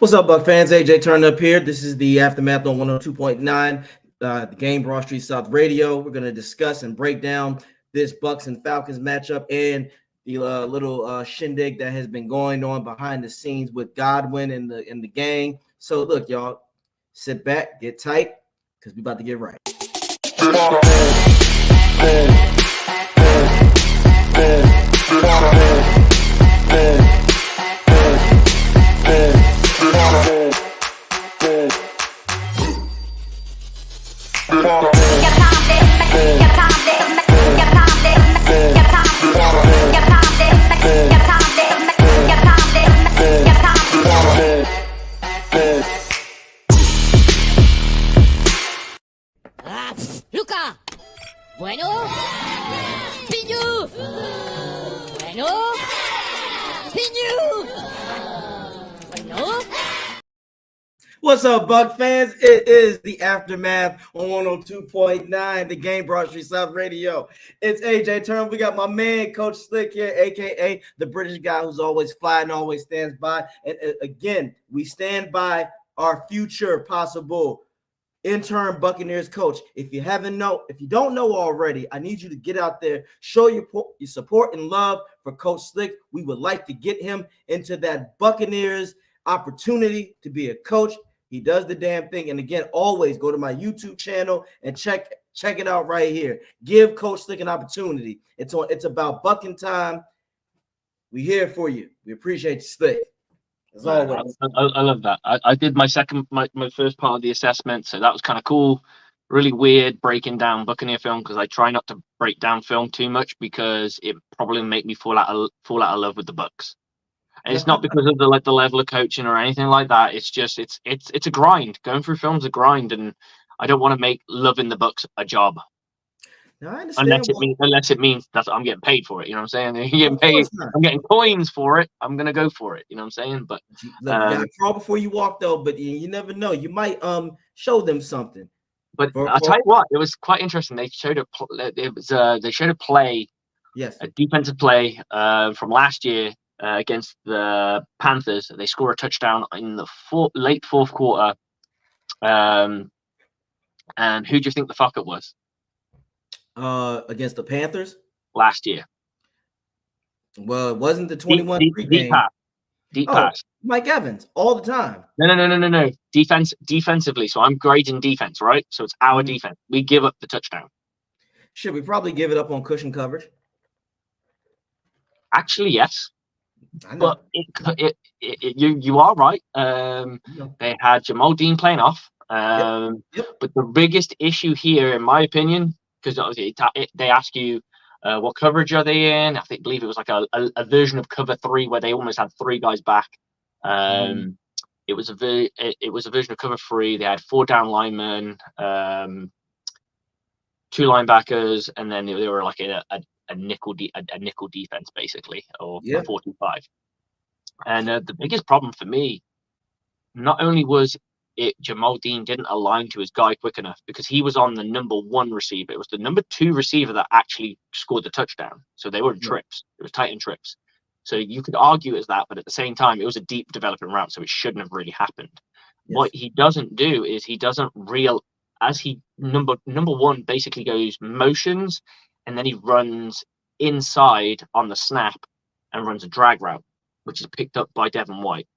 What's up, Buck fans? AJ Turn Up here. This is the Aftermath on 102.9, the game Broad Street South Radio. We're going to discuss and break down this Bucs and Falcons matchup and the little shindig that has been going on behind the scenes with Godwin and the gang. So, look, y'all, sit back, get tight, because we about to get right. Luca. Bueno. Piñu. Bueno. Piñu. Bueno. What's up, Buck fans? It is the Aftermath on 102.9, the game Broad Street South Radio. It's AJ Turn. We got my man, Coach Slick here, a.k.a. the British guy who's always flying, always stands by. And again, we stand by our future possible interim Buccaneers coach. If you don't know already, I need you to get out there, show your support and love for Coach Slick. We would like to get him into that Buccaneers opportunity to be a coach. He does the damn thing. And again, always go to my YouTube channel and check it out right here. Give Coach Slick an opportunity. It's about bucking time. We here for you. We appreciate you, Slick. As always. I love that. I did my first part of the assessment, so that was kind of cool. Really weird breaking down Buccaneer film, because I try not to break down film too much because it probably make me fall out of love with the Bucs. And it's not because of the level of coaching or anything like that. It's just it's a grind. Going through film's a grind, and I don't want to make loving the Bucs a job. Now, I understand unless it means that I'm getting paid for it. You know what I'm saying? You're getting paid. I'm getting coins for it. I'm gonna go for it. You know what I'm saying? But look, you gotta crawl before you walk, though. But you never know. You might show them something. But I'll tell you what, it was quite interesting. They showed they showed a play, yes, a defensive play from last year. Against the Panthers. They score a touchdown in the late fourth quarter. And who do you think the fuck up was? Against the Panthers? Last year. Well, it wasn't the 21 deep pass. Deep pass. Mike Evans, all the time. No. Defensively. So I'm grading defense, right? So it's our defense. We give up the touchdown. Should we probably give it up on cushion coverage? Actually, yes. But you are right. They had Jamal Dean playing off. Yep. But the biggest issue here, in my opinion, because obviously they ask you what coverage are they in. Believe it was like a version of cover 3 where they almost had 3 guys back. It was a version of cover 3. They had 4 down linemen, 2 linebackers, and then they were like a nickel defense basically, or a 45. And the biggest problem for me, not only was it Jamal Dean didn't align to his guy quick enough, because he was on the number 1 receiver. It was the number 2 receiver that actually scored the touchdown. So they were in trips. It was tight in trips. So you could argue as that, but at the same time, it was a deep developing route, so it shouldn't have really happened. Yes. What he doesn't do is he doesn't number 1 basically goes motions, and then he runs inside on the snap and runs a drag route, which is picked up by Devin White.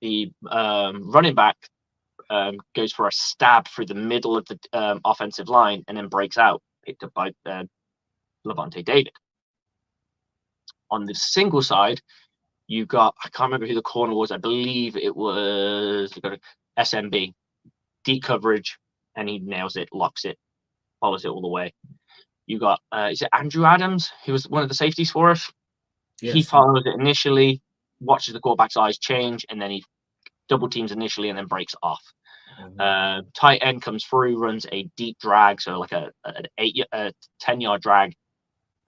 The running back goes for a stab through the middle of the offensive line and then breaks out, picked up by Levante David. On the single side, you got, I can't remember who the corner was. I believe it was, you got a SMB, deep coverage, and he nails it, locks it, follows it all the way. You got, is it Andrew Adams, who was one of the safeties for us? Yes. He follows it initially, watches the quarterback's eyes change, and then he double teams initially and then breaks off. Tight end comes through, runs a deep drag, so like a 10-yard drag,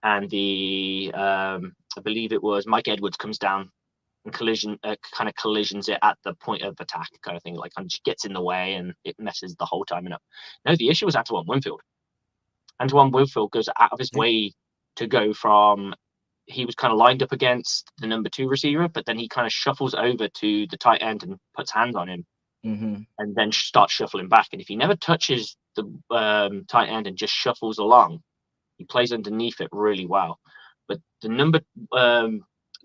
and the I believe it was Mike Edwards comes down and collisions it at the point of attack, kind of thing, like just gets in the way and it messes the whole timing up. No, the issue was Antoine Winfield. Antoine Winfield goes out of his way to go from he was kind of lined up against the number 2 receiver, but then he kind of shuffles over to the tight end and puts hands on him, and then starts shuffling back. And if he never touches the tight end and just shuffles along, he plays underneath it really well. But the number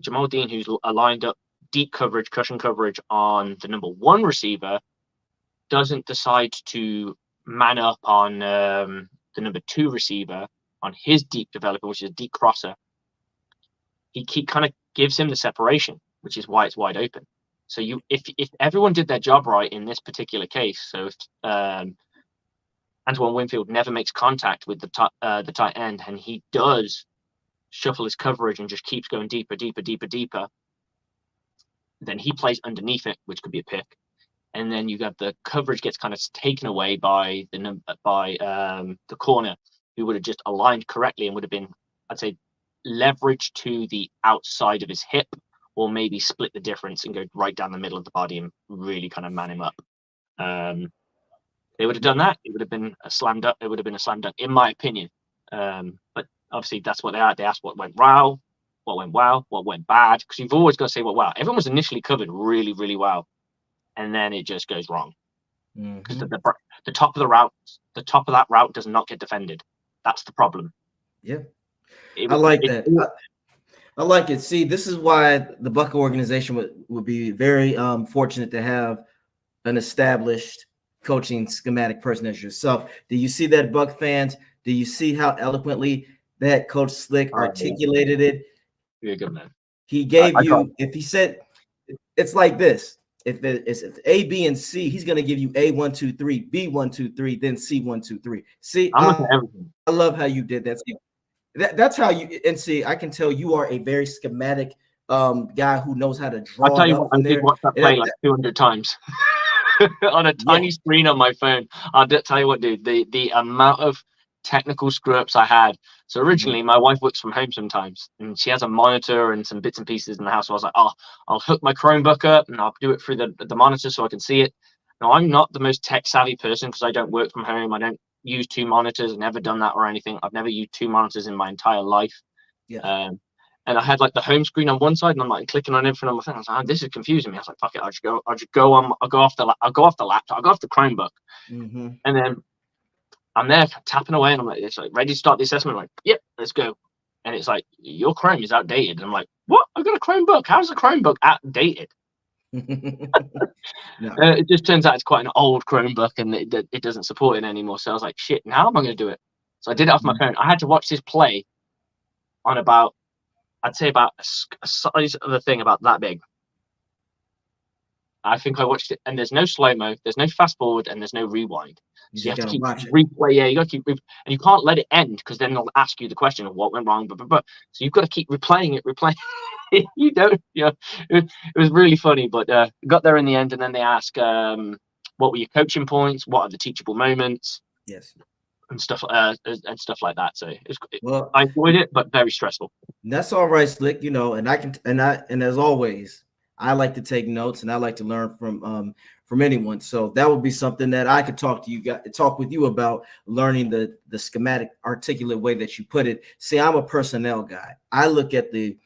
Jamal Dean, who's lined up deep coverage, cushion coverage on the number 1 receiver, doesn't decide to man up on the number 2 receiver on his deep developer, which is a deep crosser. He kind of gives him the separation, which is why it's wide open. So if everyone did their job right in this particular case, so if Antoine Winfield never makes contact with the tight end, and he does shuffle his coverage and just keeps going deeper, then he plays underneath it, which could be a pick. And then you got the coverage gets kind of taken away by the corner, who would have just aligned correctly and would have been, I'd say, leveraged to the outside of his hip, or maybe split the difference and go right down the middle of the body and really kind of man him up. They would have done that. It would have been a slam dunk. It would have been a slam dunk, in my opinion. But obviously, that's what they are. They asked what went well, what went bad, because you've always got to say, well, wow, everyone was initially covered really, really well, and then it just goes wrong. Because the top of that route does not get defended. That's the problem. Yeah, I like that. I like it. See, this is why the Bucs organization would be very fortunate to have an established coaching schematic person as yourself. Do you see that, Bucs fans? Do you see how eloquently that Coach Slick articulated it? You're a good man. He gave you, if he said, it's like this. If it's A, B, and C, he's going to give you A, 1, 2, 3, B, 1, 2, 3, then C, 1, 2, 3. See, I love how you did that. See, that's how you, and see, I can tell you are a very schematic guy who knows how to draw. I'll tell you what, I did watch that play like 200 times on a tiny screen on my phone. I'll tell you what, dude, the amount of technical screw-ups I had. So originally, my wife works from home sometimes, and she has a monitor and some bits and pieces in the house. So I was like, oh, I'll hook my Chromebook up and I'll do it through the monitor so I can see it. Now, I'm not the most tech-savvy person because I don't work from home. I don't use 2 monitors. I've never done that or anything. I've never used 2 monitors in my entire life. Yeah. And I had like the home screen on one side, and I'm like clicking on everything on my phone. I was like, oh, this is confusing me. I was like, fuck it, I'll go off the laptop, I'll go off the Chromebook, and then I'm there tapping away, and I'm like, it's like ready to start the assessment. I'm like, yep, let's go. And it's like, your Chrome is outdated. And I'm like, what? I got a Chromebook. How's the Chromebook outdated? It just turns out it's quite an old Chromebook, and it doesn't support it anymore. So I was like, shit, how am I going to do it? So I did it off my phone. I had to watch this play on about, I'd say about a size of a thing about that big. I think I watched it, and there's no slow-mo, there's no fast forward, and there's no rewind. So you have to keep replay. Yeah, you got to keep, and you can't let it end because then they'll ask you the question of what went wrong. So you've got to keep replaying it. You don't. Yeah, it was really funny, but got there in the end, and then they ask, what were your coaching points? What are the teachable moments? Yes. And stuff like that. So I enjoyed it, but very stressful. That's all right, Slick. You know, and as always, I like to take notes, and I like to learn from anyone. So that would be something that I could talk with you about, learning the schematic, articulate way that you put it. See, I'm a personnel guy. I look at the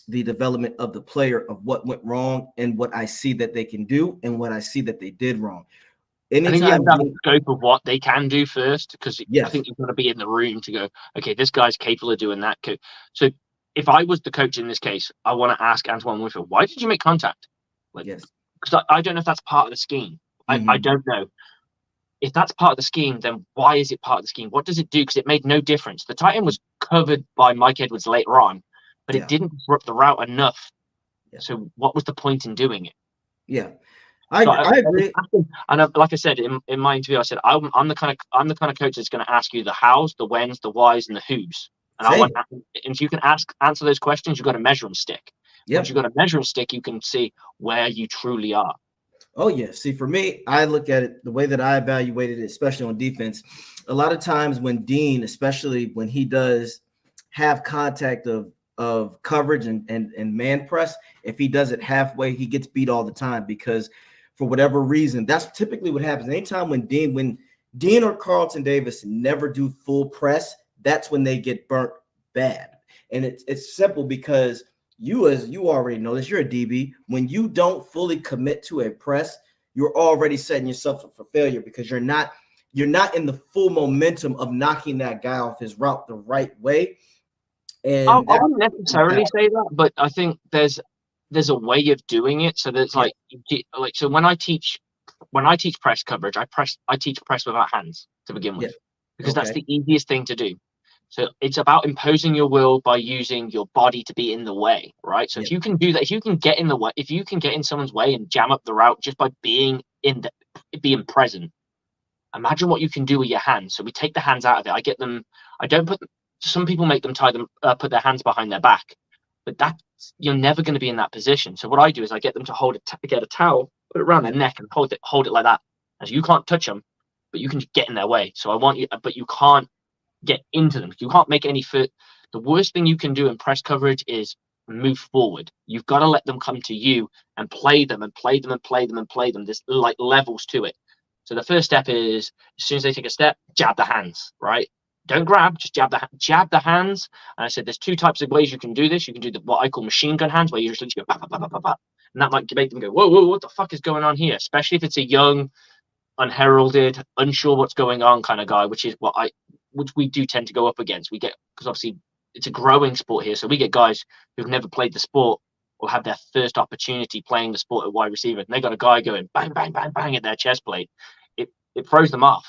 development of the player, of what went wrong and what I see that they can do and what I see that they did wrong. Anytime, I think you have to have a scope of what they can do first, because I think you've got to be in the room to go, okay, this guy's capable of doing that. So if I was the coach in this case, I want to ask Antoine Winfield, why did you make contact? Because I don't know if that's part of the scheme. I don't know. If that's part of the scheme, then why is it part of the scheme? What does it do? Because it made no difference. The tight end was covered by Mike Edwards later on, but it didn't disrupt the route enough. Yeah. So what was the point in doing it? Yeah. I agree. And like I said in my interview, I said I'm the kind of coach that's going to ask you the hows, the whens, the whys, and the whos. And if you can answer those questions, you've got a measuring stick. Yep. Once you've got a measuring stick, you can see where you truly are. Oh yeah. See, for me, I look at it the way that I evaluated it, especially on defense. A lot of times when Dean, especially when he does have contact of coverage and man press, if he does it halfway, he gets beat all the time, because for whatever reason, that's typically what happens. Anytime when Dean or Carlton Davis never do full press, that's when they get burnt bad. And it's simple because you already know this. You're a DB. When you don't fully commit to a press, you're already setting yourself up for failure because you're not in the full momentum of knocking that guy off his route the right way. And I wouldn't necessarily say that, but I think there's a way of doing it. So there's like so when I teach press coverage, I teach press without hands to begin with, because that's the easiest thing to do. So it's about imposing your will by using your body to be in the way, right? So if you can do that, if you can get in the way, if you can get in someone's way and jam up the route just by being being present, imagine what you can do with your hands. So we take the hands out of it. Some people make them put their hands behind their back, but you're never going to be in that position. So what I do is I get them to get a towel, put it around their neck, and hold it like that. As you can't touch them, but you can just get in their way. So I want you, but you can't get into them. You can't make any foot. The worst thing you can do in press coverage is move forward. You've got to let them come to you and play them and play them and play them and play them. There's like levels to it. So the first step is, as soon as they take a step, jab the hands, right? Don't grab, just jab the hands. And I said there's two types of ways you can do this. You can do what I call machine gun hands, where you just go bah, bah, bah, bah, bah, and that might make them go, whoa, what the fuck is going on here? Especially if it's a young, unheralded, unsure what's going on kind of guy, which we do tend to go up against. We get, because obviously it's a growing sport here, so we get guys who've never played the sport or have their first opportunity playing the sport at wide receiver, and they got a guy going bang, bang, bang, bang at their chest plate. It throws them off.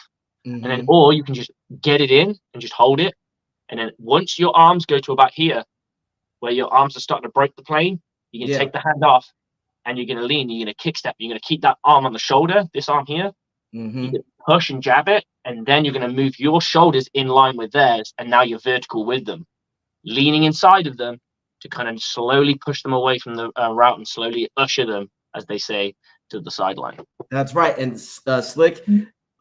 And then, or you can just get it in and just hold it. And then once your arms go to about here, where your arms are starting to break the plane, you can take the hand off and you're going to lean, you're going to kick step, you're going to keep that arm on the shoulder, this arm here. You can push and jab it, and then you're going to move your shoulders in line with theirs, and now you're vertical with them, leaning inside of them to kind of slowly push them away from the route and slowly usher them, as they say, to the sideline. That's right. And Slick,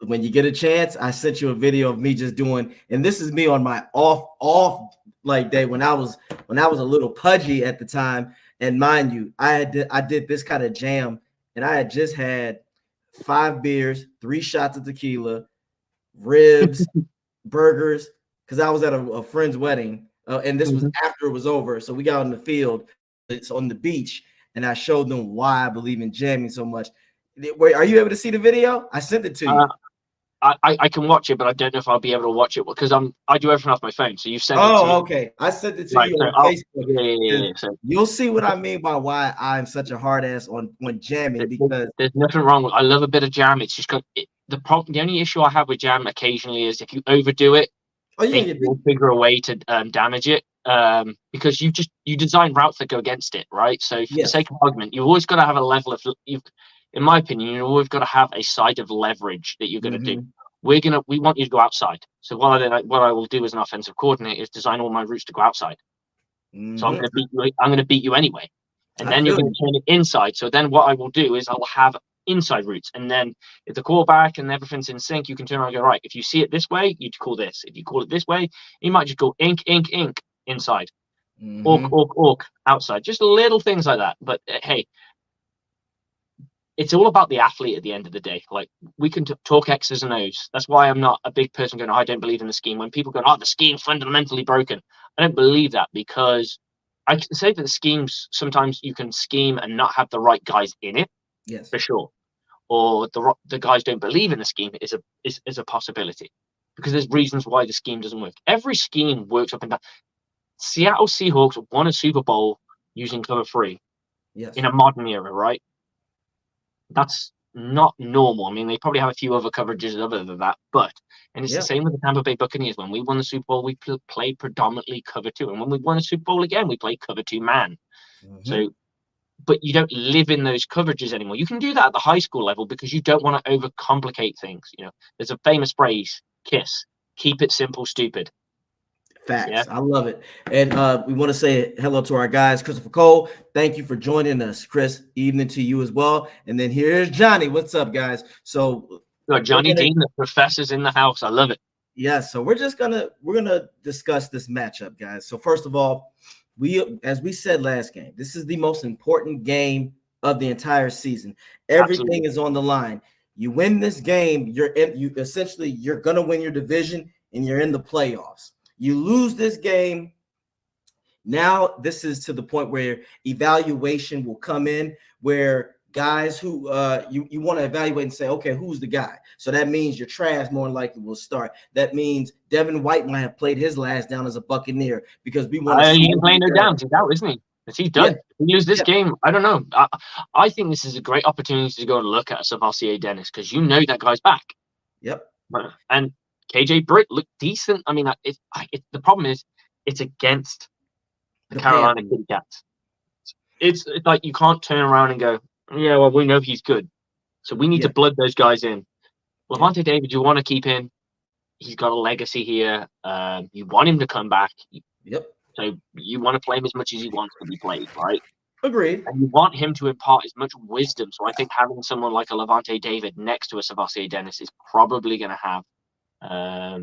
when you get a chance, I sent you a video of me just doing, and this is me on my off like day when I was a little pudgy at the time. And mind you, I did this kind of jam, and I had just had 5 beers, 3 shots of tequila, ribs, burgers, because I was at a friend's wedding, and this was after it was over. So we got on the field, it's on the beach, and I showed them why I believe in jamming so much. Wait, are you able to see the video? I sent it to you. I can watch it, but I don't know if I'll be able to watch it because I do everything off my phone. So you sent it to me. Oh, okay. I sent it to you on Facebook. So you'll see what I mean by why I'm such a hard ass on jamming, because there's nothing wrong with. I love a bit of jam. It's just the only issue I have with jam occasionally is if you overdo it, you'll figure a way to damage it. Because you design routes that go against it, right? So for the sake of argument, you've always got to have a level of in my opinion, you've always got to have a side of leverage that you're going to do. We want you to go outside. So what I will do as an offensive coordinator is design all my routes to go outside. So I'm going to beat you anyway. And then you're going to turn it inside. So then what I will do is I'll have inside routes. And then if the quarterback and everything's in sync, you can turn around and go, right, if you see it this way, you call this. If you call it this way, you might just go ink inside. Orc outside. Just little things like that. But hey, it's all about the athlete at the end of the day. Like, we can talk X's and O's. That's why I'm not a big person going, I don't believe in the scheme. When people go, the scheme's fundamentally broken, I don't believe that, because I can say that the schemes, sometimes you can scheme and not have the right guys in it. Yes, for sure. Or the guys don't believe in the scheme is a possibility, because there's reasons why the scheme doesn't work. Every scheme works up and down. Seattle Seahawks won a Super Bowl using cover 3 in a modern era, right? That's not normal. I mean, they probably have a few other coverages other than that, and it's the same with the Tampa Bay Buccaneers. When we won the Super Bowl, we played predominantly cover 2, and when we won a Super Bowl again, we played cover 2 man. So, but you don't live in those coverages anymore. You can do that at the high school level because you don't want to overcomplicate things. There's a famous phrase, KISS, keep it simple, stupid. Facts. I love it. And we want to say hello to our guys. Christopher Cole, thank you for joining us. Chris, evening to you as well. And then here's Johnny. What's up, guys? So Johnny Dean, the professor's in the house. I love it. So we're gonna discuss this matchup, guys. So first of all, as we said last game, this is the most important game of the entire season. Everything is on the line. You win this game, you're gonna win your division and you're in the playoffs. You lose this game, Now this is to the point where evaluation will come in, where guys who you want to evaluate and say, okay, who's the guy? So that means your Trask more likely will start. That means Devin White might have played his last down as a Buccaneer because we want to. He ain't playing no downs. He's out, isn't he? He's done. If we lose this game, I don't know. I think this is a great opportunity to go and look at Savasier Dennis because you know that guy's back. Yep. And KJ Britt looked decent. I mean, the problem is it's against the Carolina Kitty Cats. It's like you can't turn around and go, yeah, well, we know he's good. So we need to blood those guys in. Lavonte David, you want to keep him. He's got a legacy here. You want him to come back. Yep. So you want to play him as much as he wants to be played, right? Agreed. And you want him to impart as much wisdom. So I think having someone like a Lavonte David next to a Savasier Dennis is probably going to have a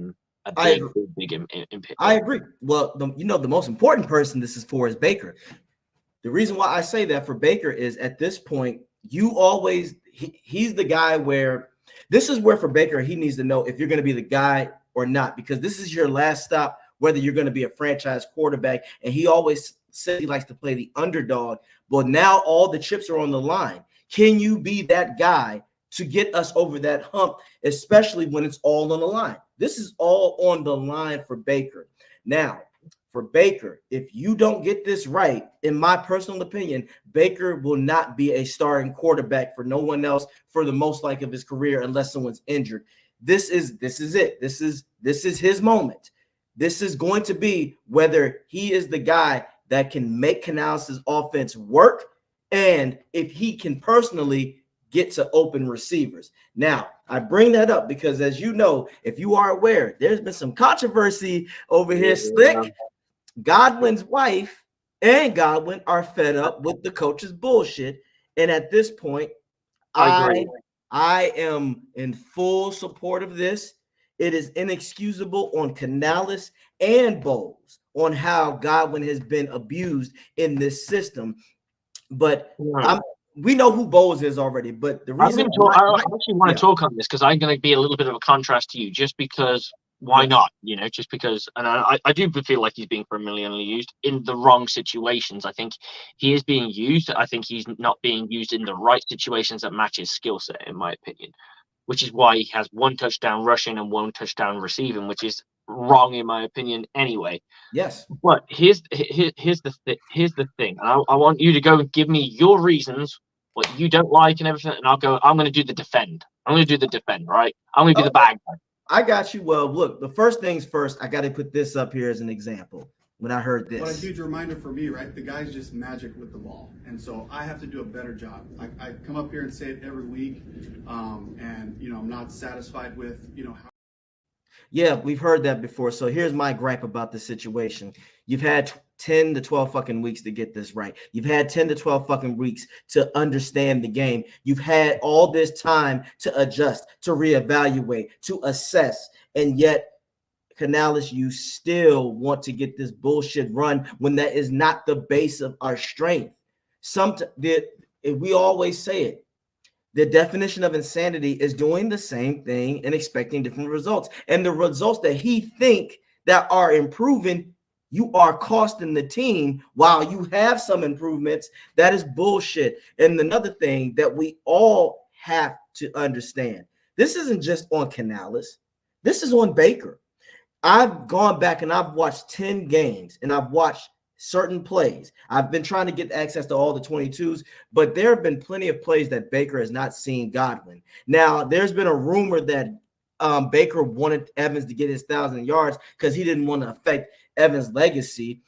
big impact. I agree. Well, the most important person this is for is Baker. The reason why I say that for Baker is at this point, he's the guy where this is where for Baker, he needs to know if you're going to be the guy or not, because this is your last stop, whether you're going to be a franchise quarterback. And he always said he likes to play the underdog. But now all the chips are on the line. Can you be that guy to get us over that hump, especially when it's all on the line? This is all on the line for Baker. Now, for Baker, if you don't get this right, in my personal opinion, Baker will not be a starting quarterback for no one else for the most like of his career unless someone's injured. This is it. This is his moment. This is going to be whether he is the guy that can make Canales' offense work and if he can personally get to open receivers. Now, I bring that up because, as you know, if you are aware, there's been some controversy over here. Slick, Godwin's wife and Godwin are fed up with the coach's bullshit. And at this point, I am in full support of this. It is inexcusable on Canales and Bowles on how Godwin has been abused in this system. But we know who Bowles is already. But the reason I actually want to talk on this because I'm going to be a little bit of a contrast to you, just because. Why not? Just because, and I do feel like he's being familiarly used in the wrong situations. I think he is being used. I think he's not being used in the right situations that match his skill set, in my opinion, which is why he has 1 touchdown rushing and 1 touchdown receiving, which is wrong in my opinion anyway. Yes. But here's the thing. I want you to go and give me your reasons, what you don't like and everything, and I'm going to do the defend. I'm going to do the defend, right? I'm going to be the bad guy. I got you. Well, look, the first things first, I got to put this up here as an example. When I heard this. Well, a huge reminder for me, right? The guy's just magic with the ball. And so I have to do a better job. I come up here and say it every week. And, I'm not satisfied with, how. Yeah, we've heard that before. So here's my gripe about the situation. You've had 10 to 12 fucking weeks to get this right. You've had 10 to 12 fucking weeks to understand the game. You've had all this time to adjust, to reevaluate, to assess. And yet, Canales, you still want to get this bullshit run when that is not the base of our strength. We always say it. The definition of insanity is doing the same thing and expecting different results. And the results that he think that are improving, you are costing the team while you have some improvements. That is bullshit. And another thing that we all have to understand, this isn't just on Canales. This is on Baker. I've gone back and I've watched 10 games and I've watched certain plays. I've been trying to get access to all the 22s, but there have been plenty of plays that Baker has not seen Godwin. Now, there's been a rumor that Baker wanted Evans to get his 1,000 yards because he didn't want to affect Evans' legacy,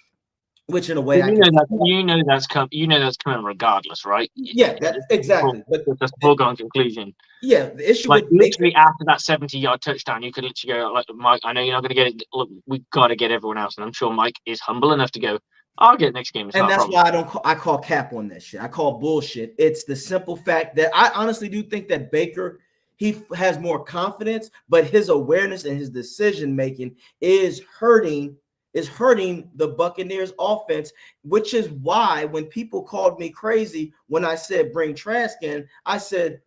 which in a way that's coming regardless, right? Yeah, exactly. But that's a foregone conclusion. Yeah, the issue with literally Baker, after that 70-yard touchdown, you could literally go like, Mike, I know you're not going to get it. Look, we've got to get everyone else, and I'm sure Mike is humble enough to go, I'll get next game. And that's why I call cap on that shit. I call bullshit. It's the simple fact that I honestly do think that Baker, he has more confidence, but his awareness and his decision making is hurting the Buccaneers offense, which is why when people called me crazy when I said bring Trask in, I said,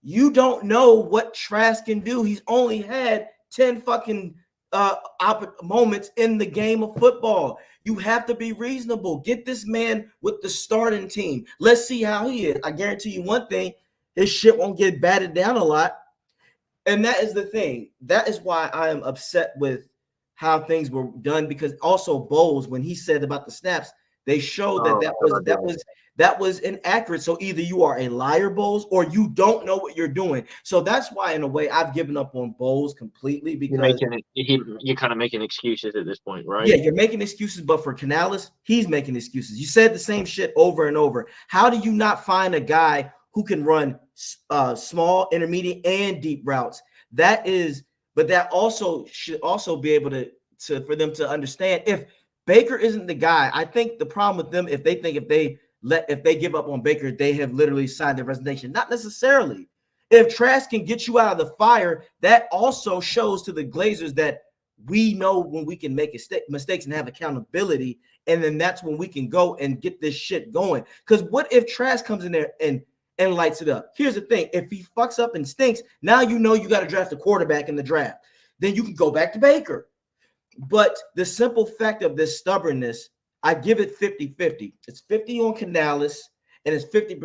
you don't know what Trask can do. He's only had 10 fucking moments in the game of football. You have to be reasonable. Get this man with the starting team. Let's see how he is. I guarantee you one thing, his shit won't get batted down a lot. And that is the thing. That is why I am upset with how things were done, because also Bowles, when he said about the snaps, they showed that was inaccurate. So either you are a liar, Bowles, or you don't know what you're doing. So that's why, in a way, I've given up on Bowles completely, because you're kind of making excuses at this point, right? Yeah, you're making excuses, but for Canales, he's making excuses. You said the same shit over and over. How do you not find a guy who can run small, intermediate, and deep routes? But that also should also be able to for them to understand, if Baker isn't the guy. I think the problem with them, if they give up on Baker, they have literally signed their resignation. Not necessarily. If Trask can get you out of the fire, that also shows to the Glazers that we know when we can make mistakes and have accountability, and then that's when we can go and get this shit going. Because what if Trask comes in there and lights it up? Here's the thing. If he fucks up and stinks, now you know you got to draft a quarterback in the draft. Then you can go back to Baker. But the simple fact of this stubbornness, I give it 50-50. It's 50 on Canales, and it's 50,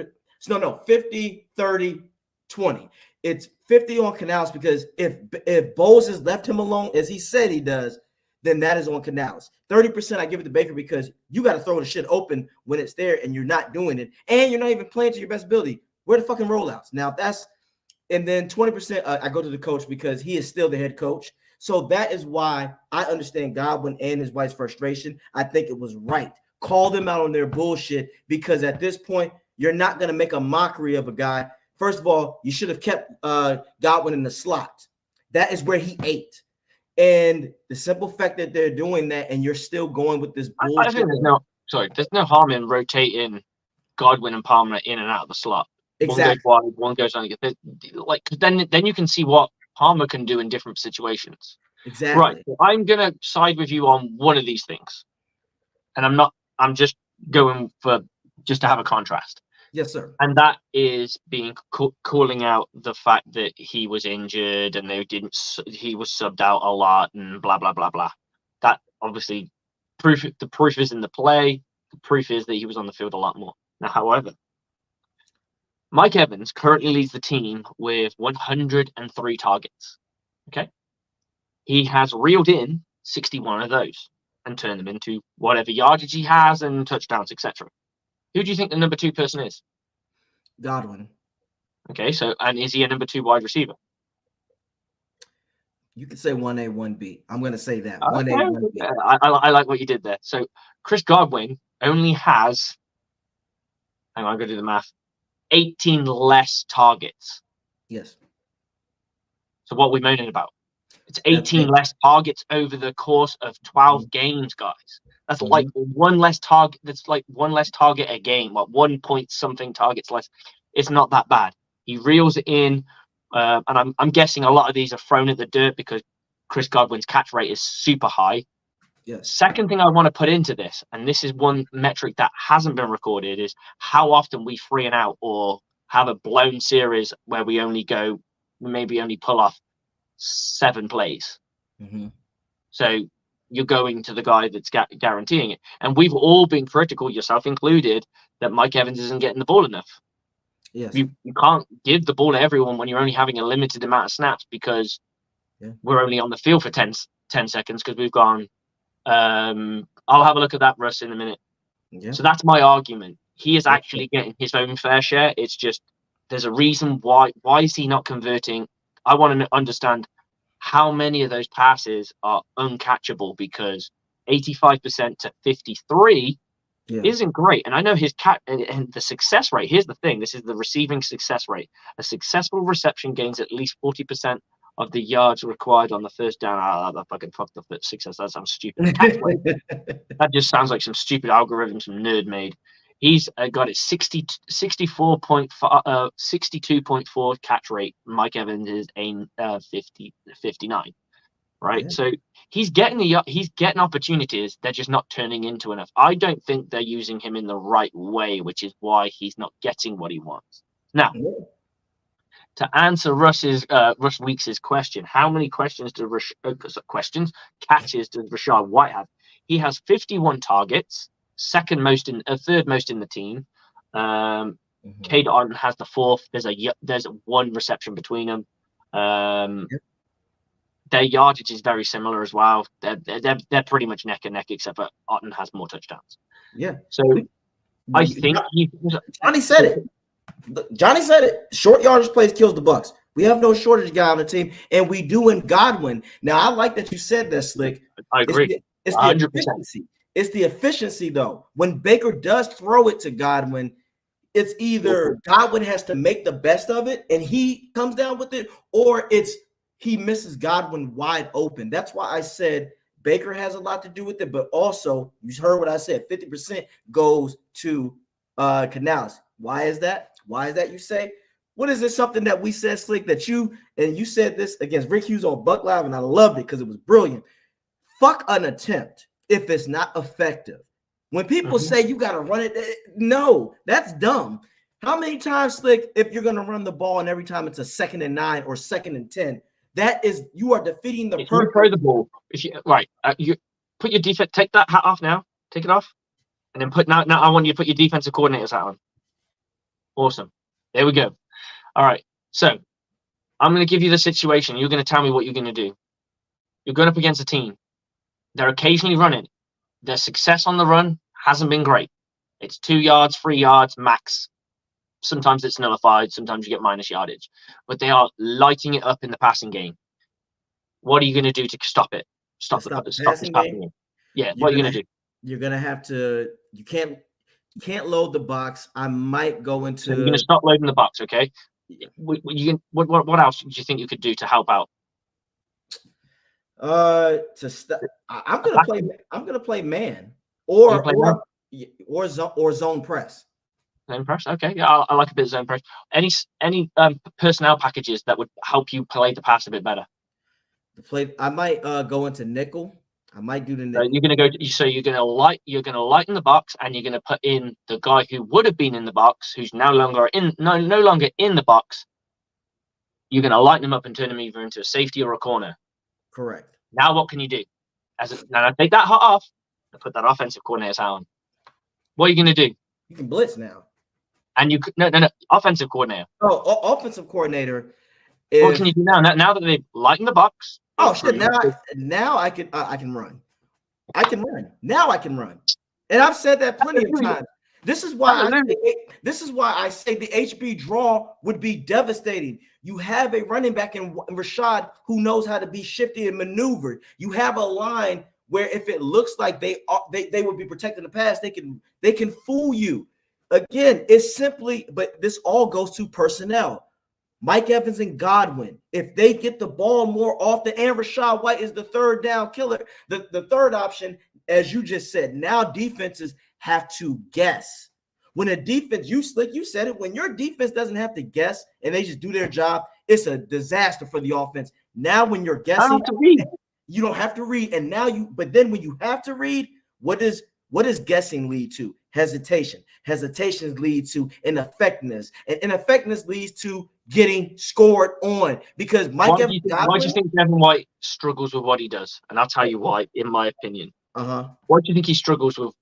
30, 20. It's 50 on Canales, because if Bowles has left him alone, as he said he does, then that is on Canales. 30% I give it to Baker, because you got to throw the shit open when it's there, and you're not doing it. And you're not even playing to your best ability. Where are the fucking rollouts? Now and then 20% I go to the coach, because he is still the head coach. So that is why I understand Godwin and his wife's frustration. I think it was right. Call them out on their bullshit, because at this point, you're not going to make a mockery of a guy. First of all, you should have kept Godwin in the slot. That is where he ate. And the simple fact that they're doing that, and you're still going with this bullshit. I think there's no harm in rotating Godwin and Palmer in and out of the slot. Exactly. One goes wide, one goes on. Like, then you can see what Palmer can do in different situations. Exactly. Right. So I'm gonna side with you on one of these things, and I'm just going for just to have a contrast. Yes, sir. And that is calling out the fact that he was injured and he was subbed out a lot and blah blah blah blah. That obviously the proof is in the play. The proof is that he was on the field a lot more. Now, however, Mike Evans currently leads the team with 103 targets. Okay. He has reeled in 61 of those and turned them into whatever yardage he has and touchdowns, etc. Who do you think the number 2 person is? Godwin. Okay, and is he a number 2 wide receiver? You could say 1A, 1B. I'm going to say that. Okay. 1A, 1B. I like what you did there. So Chris Godwin only has, hang on, I'm going to do the math, 18 less targets. Yes. So what are we moaning about? It's 18 less targets over the course of 12 games, guys. That's like one less target. That's like one less target a game. What, 1 point something targets less? It's not that bad. He reels it in, and I'm guessing a lot of these are thrown at the dirt because Chris Godwin's catch rate is super high. Yes. Second thing I want to put into this, and this is one metric that hasn't been recorded, is how often we free and out or have a blown series where we only pull off 7 plays. Mm-hmm. So you're going to the guy that's guaranteeing it. And we've all been critical, yourself included, that Mike Evans isn't getting the ball enough. Yes. You can't give the ball to everyone when you're only having a limited amount of snaps, because we're only on the field for 10 seconds because we've gone, I'll have a look at that, Russ, in a minute. Yeah. So that's my argument. He is actually getting his own fair share. It's just there's a reason why is he not converting? I want to understand how many of those passes are uncatchable, because 85% to 53 isn't great. And I know his and the success rate. Here's the thing. This is the receiving success rate. A successful reception gains at least 40% of the yards required on the first down. I fucking fucked up that success. That sounds stupid. That just sounds like some stupid algorithm some nerd made. He's got a 62.4 catch rate. Mike Evans is a 59, right? Yeah. So he's getting opportunities. They're just not turning into enough. I don't think they're using him in the right way, which is why he's not getting what he wants. Now, to answer Russ Weeks' question, how many catches does Rachaad White have? He has 51 targets, third most in the team. Cade Otton has the fourth. There's one reception between them. Their yardage is very similar as well. They're pretty much neck and neck, except for Otton has more touchdowns. Yeah. So I think Johnny said it. Johnny said it. Short yardage plays kills the Bucs. We have no shortage guy on the team, and we do in Godwin. Now, I like that you said that, Slick. I agree. It's the efficiency. It's the efficiency, though. When Baker does throw it to Godwin, it's either Godwin has to make the best of it, and he comes down with it, or it's he misses Godwin wide open. That's why I said Baker has a lot to do with it, but also, you heard what I said, 50% goes to Canales. Why is that? Why is that, you say? What is this something that we said, Slick, that you said this against Rick Hughes on Buck Live, and I loved it because it was brilliant. Fuck an attempt if it's not effective. When people say you got to run it, no, that's dumb. How many times, Slick, if you're going to run the ball and every time it's a 2nd and 9 or 2nd and 10, that is, you are defeating the purpose. You throw the ball. You put your defense, take that hat off now, take it off, and then now I want you to put your defensive coordinator's hat on. Awesome. There we go. All right. So I'm going to give you the situation. You're going to tell me what you're going to do. You're going up against a team. They're occasionally running. Their success on the run hasn't been great. It's 2 yards, 3 yards max. Sometimes it's nullified. Sometimes you get minus yardage. But they are lighting it up in the passing game. What are you going to do to stop it? Stop the passing game? Yeah. What are you going to do? You're going to have to. You can't load the box. I might go into. So you're going to stop loading the box, okay? What else do you think you could do to help out? I'm gonna play man or zone press. Zone press, okay. Yeah, I like a bit of zone press. Any personnel packages that would help you play the pass a bit better? I might go into nickel. I might do the nickel. You're gonna lighten the box, and you're gonna put in the guy who would have been in the box, who's no longer in the box. You're gonna lighten him up and turn him either into a safety or a corner. Correct. Now what can you do? Now take that hat off and put that offensive coordinator's hat on. What are you going to do? You can blitz now. And no, offensive coordinator. Oh, offensive coordinator. What can you do now? Now that they've lightened the box. Oh shit! Now I can run. I can run. Now I can run. And I've said that plenty of times. This is why I say the HB draw would be devastating. You have a running back in Rashad who knows how to be shifty and maneuvered. You have a line where if it looks like they would be protecting the pass, they can fool you. Again, it's simply, but this all goes to personnel. Mike Evans and Godwin, if they get the ball more often, and Rashad White is the third down killer, the third option, as you just said, now defenses have to guess. When a defense, you said it, when your defense doesn't have to guess and they just do their job, it's a disaster for the offense. Now, when you're guessing, you don't have to read. And now but then when you have to read, what does guessing lead to? Hesitation. Hesitations lead to ineffectiveness. And ineffectiveness leads to getting scored on. Because why do you think Devin White struggles with what he does? And I'll tell you why, in my opinion. Why do you think he struggles with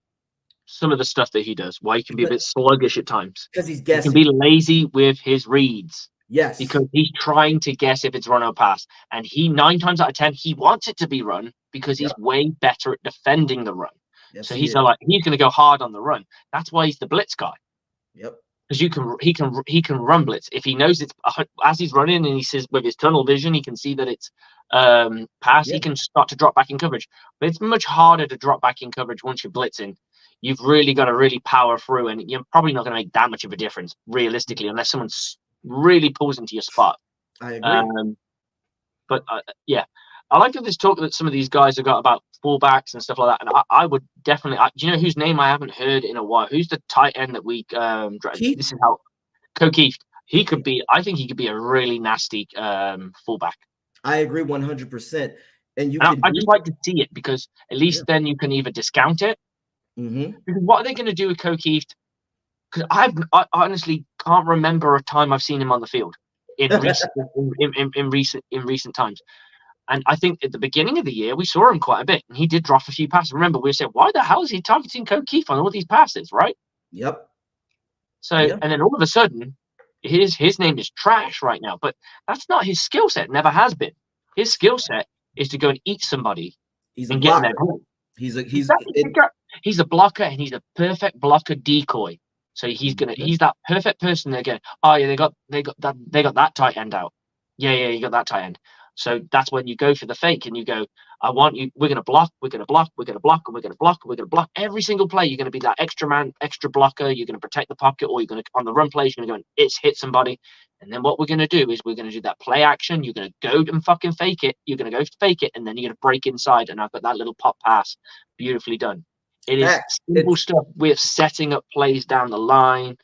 some of the stuff that he does? Why he can be a bit sluggish at times? Because he's guessing. He can be lazy with his reads. Yes. Because he's trying to guess if it's run or pass. And 9 times out of 10, he wants it to be run because he's way better at defending the run. Yes, so he's going to go hard on the run. That's why he's the blitz guy. Yep. Because he can run blitz. If he knows it's as he's running and he says with his tunnel vision, he can see that it's pass. He can start to drop back in coverage. But it's much harder to drop back in coverage once you're blitzing. You've really got to really power through, and you're probably not going to make that much of a difference realistically, unless someone really pulls into your spot. I agree. But I like this talk that some of these guys have got about fullbacks and stuff like that. And I would definitely. Do you know whose name I haven't heard in a while? Who's the tight end that we this is how O'Keefe. I think he could be a really nasty fullback. I agree 100%. And I just like to see it because at least then you can either discount it. Mm-hmm. Because what are they going to do with O'Keefe? Because I honestly can't remember a time I've seen him on the field in recent times. And I think at the beginning of the year, we saw him quite a bit, and he did drop a few passes. Remember, we said, why the hell is he targeting O'Keefe on all these passes, right? Yep. So, and then all of a sudden, his name is trash right now, but that's not his skill set. Never has been. His skill set is to go and eat somebody and get in their goal. He's a blocker, and he's a perfect blocker decoy. So he's that perfect person that go, oh yeah, they got that tight end out. Yeah, you got that tight end. So that's when you go for the fake and you go, we're going to block, we're going to block, we're going to block, and we're going to block, and we're going to block. Every single play, you're going to be that extra man, extra blocker. You're going to protect the pocket, or you're going to, on the run plays, you're going to go and hit somebody. And then what we're going to do is we're going to do that play action. You're going to go and fucking fake it. You're going to go fake it, and then you're going to break inside. And I've got that little pop pass. Beautifully done. It is simple stuff. We're setting up plays down the line.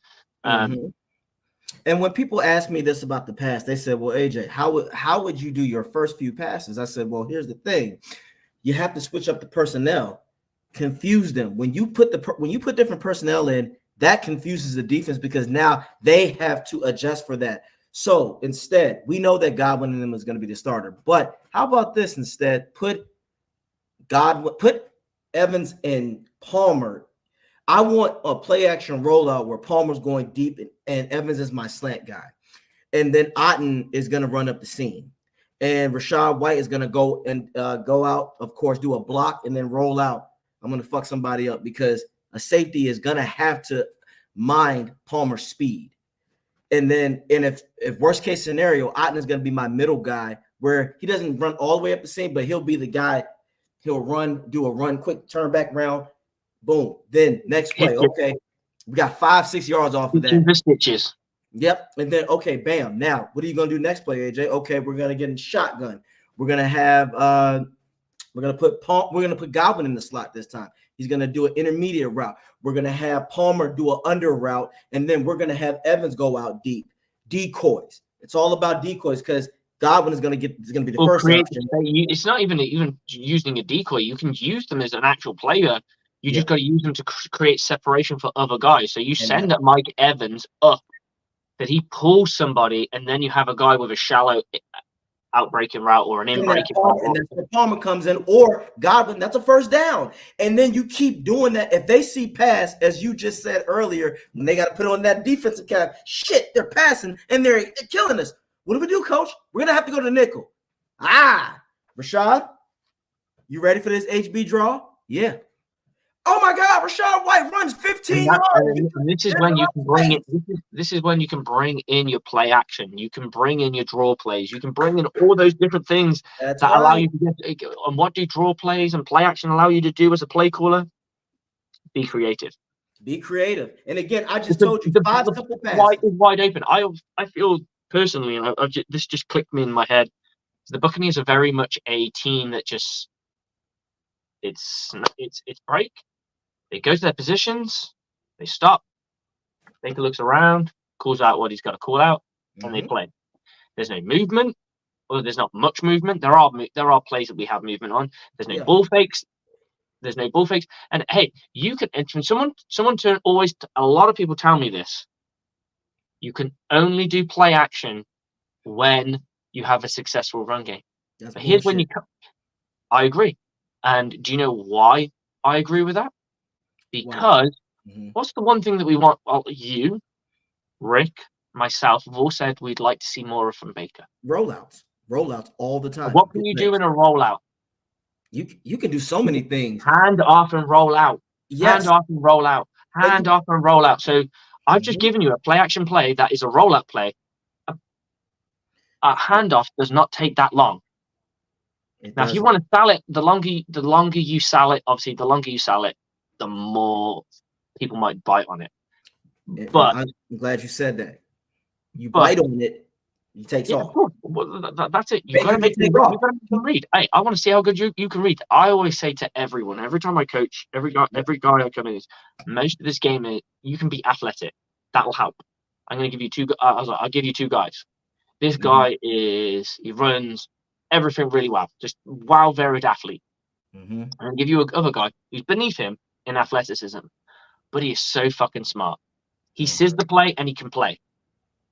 And when people ask me this about the pass, they said, well, AJ, how would you do your first few passes? I said, well, here's the thing. You have to switch up the personnel, confuse them. When you put different personnel in, that confuses the defense because now they have to adjust for that. So instead, we know that Godwin and them is going to be the starter. But how about this instead? Put Evans and Palmer. I want a play action rollout where Palmer's going deep and Evans is my slant guy. And then Otten is going to run up the seam. And Rachaad White is going to go out, of course, do a block and then roll out. I'm going to fuck somebody up because a safety is going to have to mind Palmer's speed. And if worst case scenario, Otten is going to be my middle guy where he doesn't run all the way up the seam, but he'll be the guy. He'll do a run, quick turn back round. Boom. Then next play. Okay. We got 5-6 yards off of that. Stitches. Yep. And then, okay, bam. Now, what are you going to do next play, AJ? Okay, we're going to get in shotgun. We're going to have we're going to put Godwin in the slot this time. He's going to do an intermediate route. We're going to have Palmer do an under route, and then we're going to have Evans go out deep. Decoys. It's all about decoys because Godwin is going to be the first option. It's not even using a decoy. You can use them as an actual player. You just got to use them to create separation for other guys. So you send that Mike Evans up, that he pulls somebody, and then you have a guy with a shallow out-breaking route or an in-breaking route. And that's where Palmer comes in, or Godwin, that's a first down. And then you keep doing that. If they see pass, as you just said earlier, when they got to put on that defensive cap, shit, they're passing, and they're killing us. What do we do, coach? We're going to have to go to nickel. Rachaad, you ready for this HB draw? Yeah. Oh my God, Rachaad White runs 15 yards. And this is when you can bring it. This is when you can bring in your play action. You can bring in your draw plays. You can bring in all those different things allow you to get. And what do draw plays and play action allow you to do as a play caller? Be creative. Be creative. And again, I just told you the simple passes. White is wide open. I feel personally, and this just clicked me in my head. The Buccaneers are very much a team that just it's break. They go to their positions, they stop, Baker looks around, calls out what he's got to call out, and they play. There's no movement, or there's not much movement. There are plays that we have movement on. There's no ball fakes. There's no ball fakes. And hey, you can. And someone turn always. A lot of people tell me this. You can only do play action when you have a successful run game. But here's when you come. I agree. And do you know why I agree with that? Because what's the one thing that we want? Well, you, Rick, myself have all said we'd like to see more of from Baker. Rollouts all the time. What can you do in a rollout? You can do so many things. Hand off and roll out. Yes. Hand off and roll out. Hand off and roll out. So I've just given you a play action play that is a rollout play. A handoff does not take that long. Now, if you want to sell it, the longer you sell it, obviously, the longer you sell it, the more people might bite on it. But I'm glad you said that. You bite on it, you take off. Well, that's it. You got to make them read. Hey, I want to see how good you can read. I always say to everyone, every time I coach, every guy I come in is most of this game is you can be athletic. That will help. I'm going to give you two. I'll give you two guys. This guy he runs everything really well, just varied athlete. I'm going to give you another guy who's beneath him in athleticism, but he is so fucking smart. He sees the play and he can play.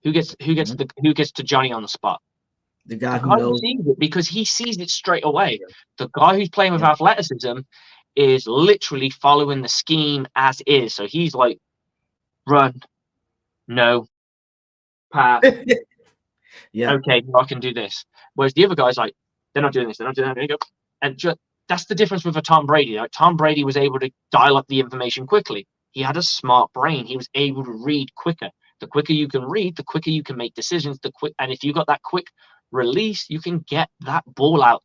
Who gets to Johnny on the spot? The guy The who guy knows. who sees it, because he sees it straight away. The guy who's playing with athleticism is literally following the scheme as is. So he's like, run, no, pass. Yeah. Okay, I can do this. Whereas the other guy's like, they're not doing this, they're not doing that. There you go. And that's the difference with a Tom Brady. Like, Tom Brady was able to dial up the information quickly. He had a smart brain. He was able to read quicker. The quicker you can read, the quicker you can make decisions. And if you got that quick release, you can get that ball out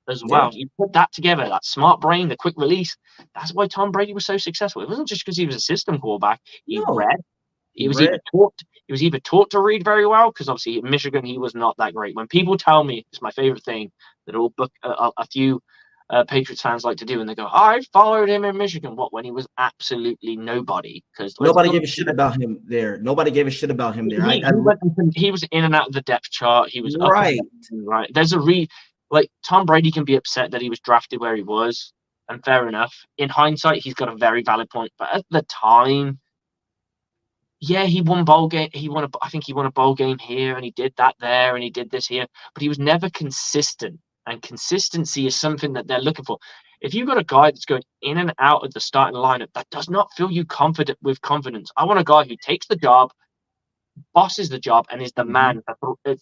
as well. You put that together, that smart brain, the quick release. That's why Tom Brady was so successful. It wasn't just because he was a system quarterback. He read. He was either taught to read very well, because obviously in Michigan he was not that great. When people tell me, it's my favorite thing that a few Patriots fans like to do, and they go, "I followed him in Michigan." What, when he was absolutely nobody? Because nobody gave a shit about him there. Nobody gave a shit about him there. He was in and out of the depth chart. He was right. Right. There's like Tom Brady can be upset that he was drafted where he was, and fair enough. In hindsight, he's got a very valid point. But at the time, yeah, he won bowl game. I think he won a bowl game here, and he did that there, and he did this here. But he was never consistent, and consistency is something that they're looking for. If you've got a guy that's going in and out of the starting lineup, that does not fill you with confidence. I want a guy who takes the job, bosses the job, and is the man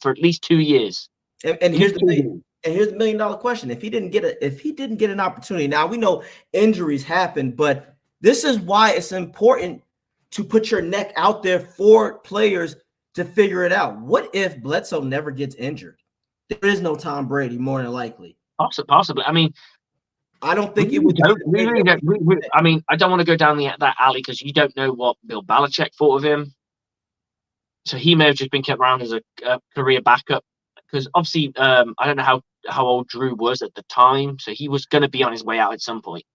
for at least 2 years. And here's the $1 million question: if he didn't get an opportunity, now we know injuries happen, but this is why it's important to put your neck out there for players to figure it out. What if Bledsoe never gets injured? There is no Tom Brady, more than likely. Possibly. I mean, I don't think it would. I mean, I don't want to go down that alley, because you don't know what Bill Belichick thought of him. So he may have just been kept around as a career backup, because obviously, I don't know how old Drew was at the time, so he was going to be on his way out at some point.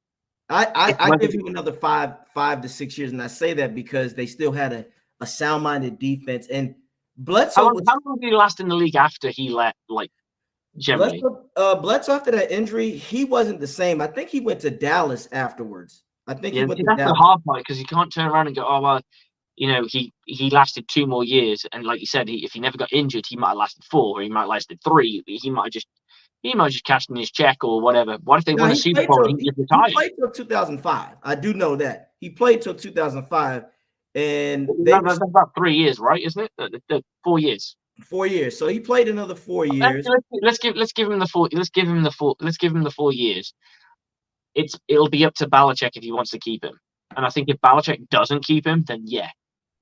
I give him another 5 to 6 years, and I say that because they still had a sound-minded defense. And Bledsoe, how long did he last in the league after he left? Like, generally, Bledsoe after that injury, he wasn't the same. I think he went to Dallas afterwards. I think he went to that's Dallas. the hard part, because you can't turn around and go, "Oh well, he lasted 2 more years," and like you said, if he never got injured, he might have lasted 4, or he might have lasted 3. He might have just cashed in his check or whatever. What if they won a Super Bowl and he just retired? He played till 2005. I do know that. He played till 2005. And that's about 3 years, right? Isn't it? 4 years. 4 years. So he played another 4 years. Let's give him the 4. Let's give him the 4 years. It'll be up to Belichick if he wants to keep him. And I think if Belichick doesn't keep him, then yeah,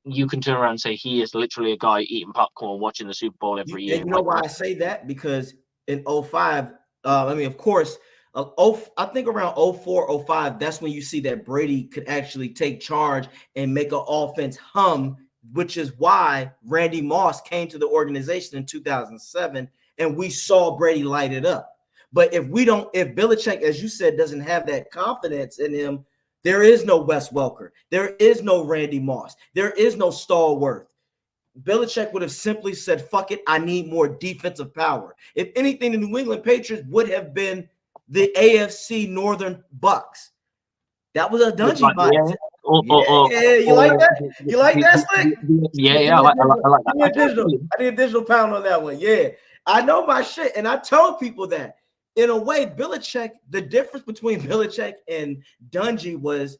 you can turn around and say he is literally a guy eating popcorn, watching the Super Bowl every year. You know why I say that? Because in 05, of course, I think around 04, 05, that's when you see that Brady could actually take charge and make an offense hum, which is why Randy Moss came to the organization in 2007, and we saw Brady light it up. But if Belichick, as you said, doesn't have that confidence in him, there is no Wes Welker. There is no Randy Moss. There is no Stallworth. Belichick would have simply said, fuck it, I need more defensive power. If anything, the New England Patriots would have been the AFC Northern Bucs. That was a Dungy mindset. You like that? You like that, Slick? Yeah, I like that. I need a digital pound on that one. Yeah, I know my shit, and I told people that. In a way, Belichick, the difference between Belichick and Dungy was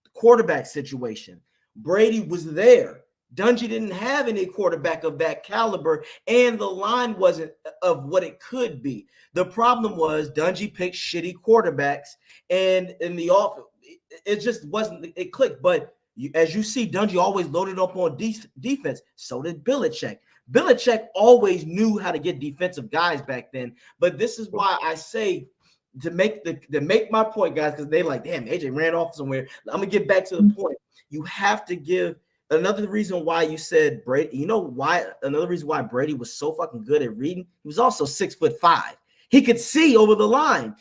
the quarterback situation. Brady was there. Dungy didn't have any quarterback of that caliber, and the line wasn't of what it could be. The problem was Dungy picked shitty quarterbacks, and in the offense, it just wasn't. It clicked. But as you see, Dungy always loaded up on defense. So did Belichick. Belichick always knew how to get defensive guys back then. But this is why I say to make my point, guys, because they like, damn, AJ ran off somewhere. I'm gonna get back to the point. You have to give. Another reason why you said Brady, you know why? Another reason why Brady was so fucking good at reading, he was also 6'5". He could see over the line.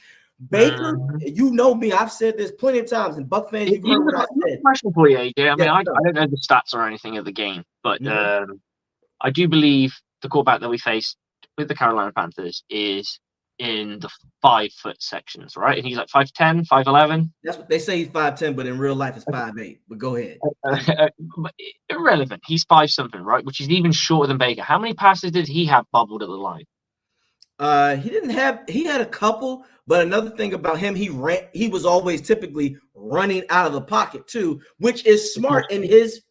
Baker, you know me, I've said this plenty of times, and Buck fans, you've heard what I said. Question for you, AJ. I mean, I don't know the stats or anything of the game, but I do believe the quarterback that we faced with the Carolina Panthers is in the 5-foot sections, right? And he's like 5'10", 5'11". That's what they say. He's 5'10", but in real life it's 5'8". But go ahead. But irrelevant. He's 5 something, right? Which is even shorter than Baker. How many passes did he have bobbled at the line? He had a couple, but another thing about him, he was always typically running out of the pocket too, which is smart in his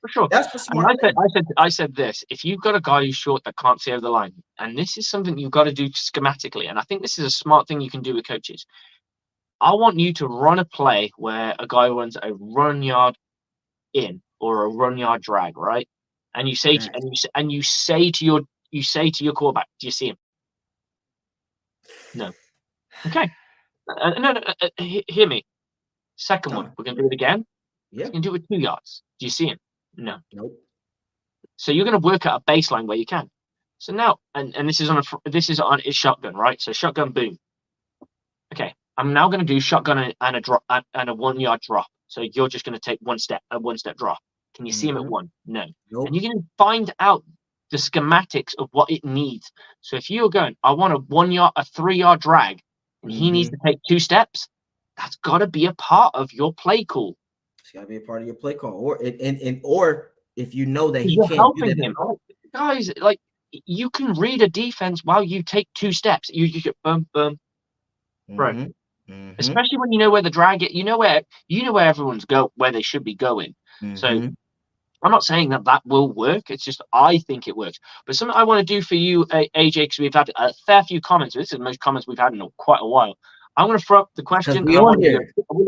for sure. That's the smart thing. I said this: if you've got a guy who's short that can't see over the line, and this is something you've got to do schematically, and I think this is a smart thing you can do with coaches. I want you to run a play where a guy runs a run yard in or a run yard drag, right? And you say you say to your quarterback, "Do you see him?" No. Okay. No. Hear me. Second one, we're gonna do it again. Yeah. We're gonna do it with 2 yards. Do you see him? No. Nope. So you're gonna work at a baseline where you can. So now, and this is on a shotgun, right? So shotgun, boom. Okay. I'm now gonna do shotgun and a drop and a 1 yard drop. So you're just gonna take a 1 step drop. Can you see him at 1? No. Nope. And you're gonna find out the schematics of what it needs. So if you're going, I want a 3 yard drag, and he needs to take 2 steps, that's got to be a part of your play call. It's got to be a part of your play call, or if you know that he You're can't helping do that. him, guys. Like, you can read a defense while you take 2 steps. You get boom, boom, bro. Especially when you know where the drag is, you know where everyone's where they should be going. So I'm not saying that will work. It's just I think it works. But something I want to do for you, AJ, because we've had a fair few comments. This is the most comments we've had in quite a while. I'm going to throw up the question. We're going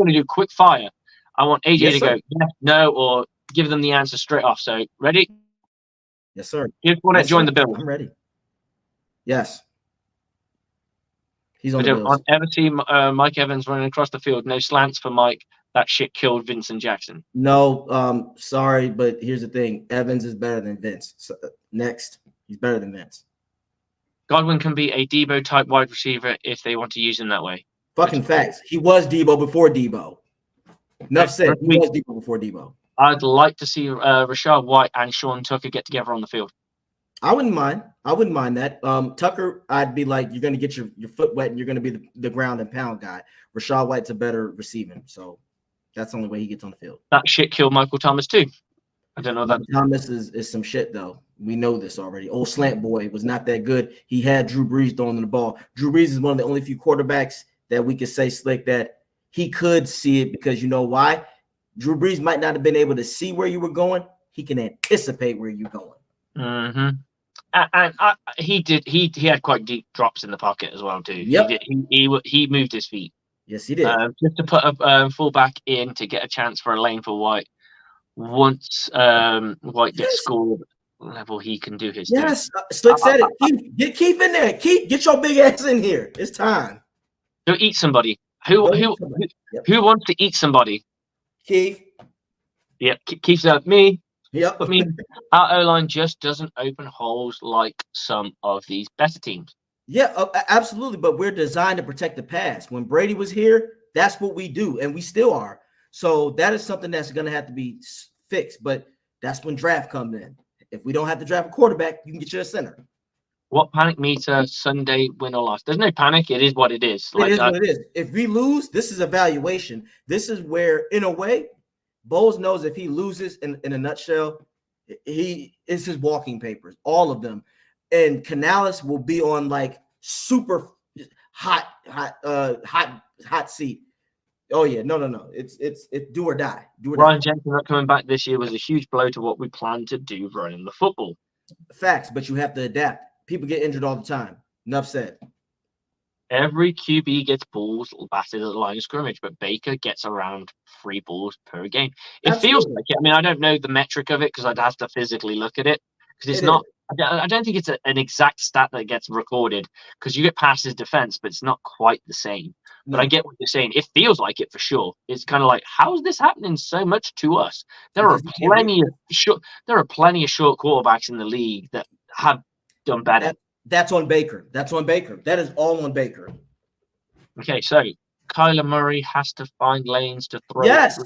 to do quick fire. I want AJ to go yes, no, or give them the answer straight off. So ready? Yes, sir. You want to join the bill? I'm ready. Yes. He's on the Bills. Ever see Mike Evans running across the field? No slants for Mike. That shit killed Vincent Jackson. No, sorry, but here's the thing. Evans is better than Vince. So, next, he's better than Vince. Godwin can be a Debo type wide receiver if they want to use him that way. Fucking facts. He was Debo before Debo. Enough said. He was Debo before Debo. I'd like to see Rashad White and Sean Tucker get together on the field. I wouldn't mind that. Tucker, I'd be like, you're going to get your foot wet and you're going to be the ground and pound guy. Rashad White's a better receiving, so that's the only way he gets on the field. That shit killed Michael Thomas too. I don't know that. Thomas is some shit though. We know this already. Old slant boy was not that good. He had Drew Brees throwing the ball. Drew Brees is one of the only few quarterbacks that we could say, Slick, that he could see it, because you know why? Drew Brees might not have been able to see where you were going. He can anticipate where you're going. Mm-hmm. And he had quite deep drops in the pocket as well too. Yep. He moved his feet. Yes, he did. Just to put a fullback in to get a chance for a lane for White. Once White gets scored level, he can do his thing. Slick said it. Get Keith in there. Keith, get your big ass in here. It's time. Go eat somebody. Who wants to eat somebody? Keith. Yep. Keith's me. Yep. I mean, our O-line just doesn't open holes like some of these better teams. Yeah, absolutely. But we're designed to protect the pass. When Brady was here, that's what we do, and we still are. So that is something that's going to have to be fixed. But that's when draft comes in. If we don't have to draft a quarterback, you can get you a center. What panic meter Sunday, win or loss? There's no panic. It is what it is. It is what it is. If we lose, this is evaluation. This is where, in a way, Bowles knows if he loses in a nutshell, it's his walking papers, all of them. And Canales will be on like super hot seat. Oh yeah, no. It's do or die. Ryan Jensen not coming back this year was a huge blow to what we planned to do running the football. Facts, but you have to adapt. People get injured all the time. Enough said. Every QB gets balls batted at the line of scrimmage, but Baker gets around 3 balls per game. It feels like it. I mean, I don't know the metric of it because I'd have to physically look at it, because it's not. I don't think it's an exact stat that gets recorded, because you get past his defense, but it's not quite the same. But I get what you're saying. It feels like it for sure. It's kind of like, how is this happening so much to us? There are plenty of short quarterbacks in the league that have done better. That's on Baker. That is all on Baker. Okay, so Kyler Murray has to find lanes to throw. Yes.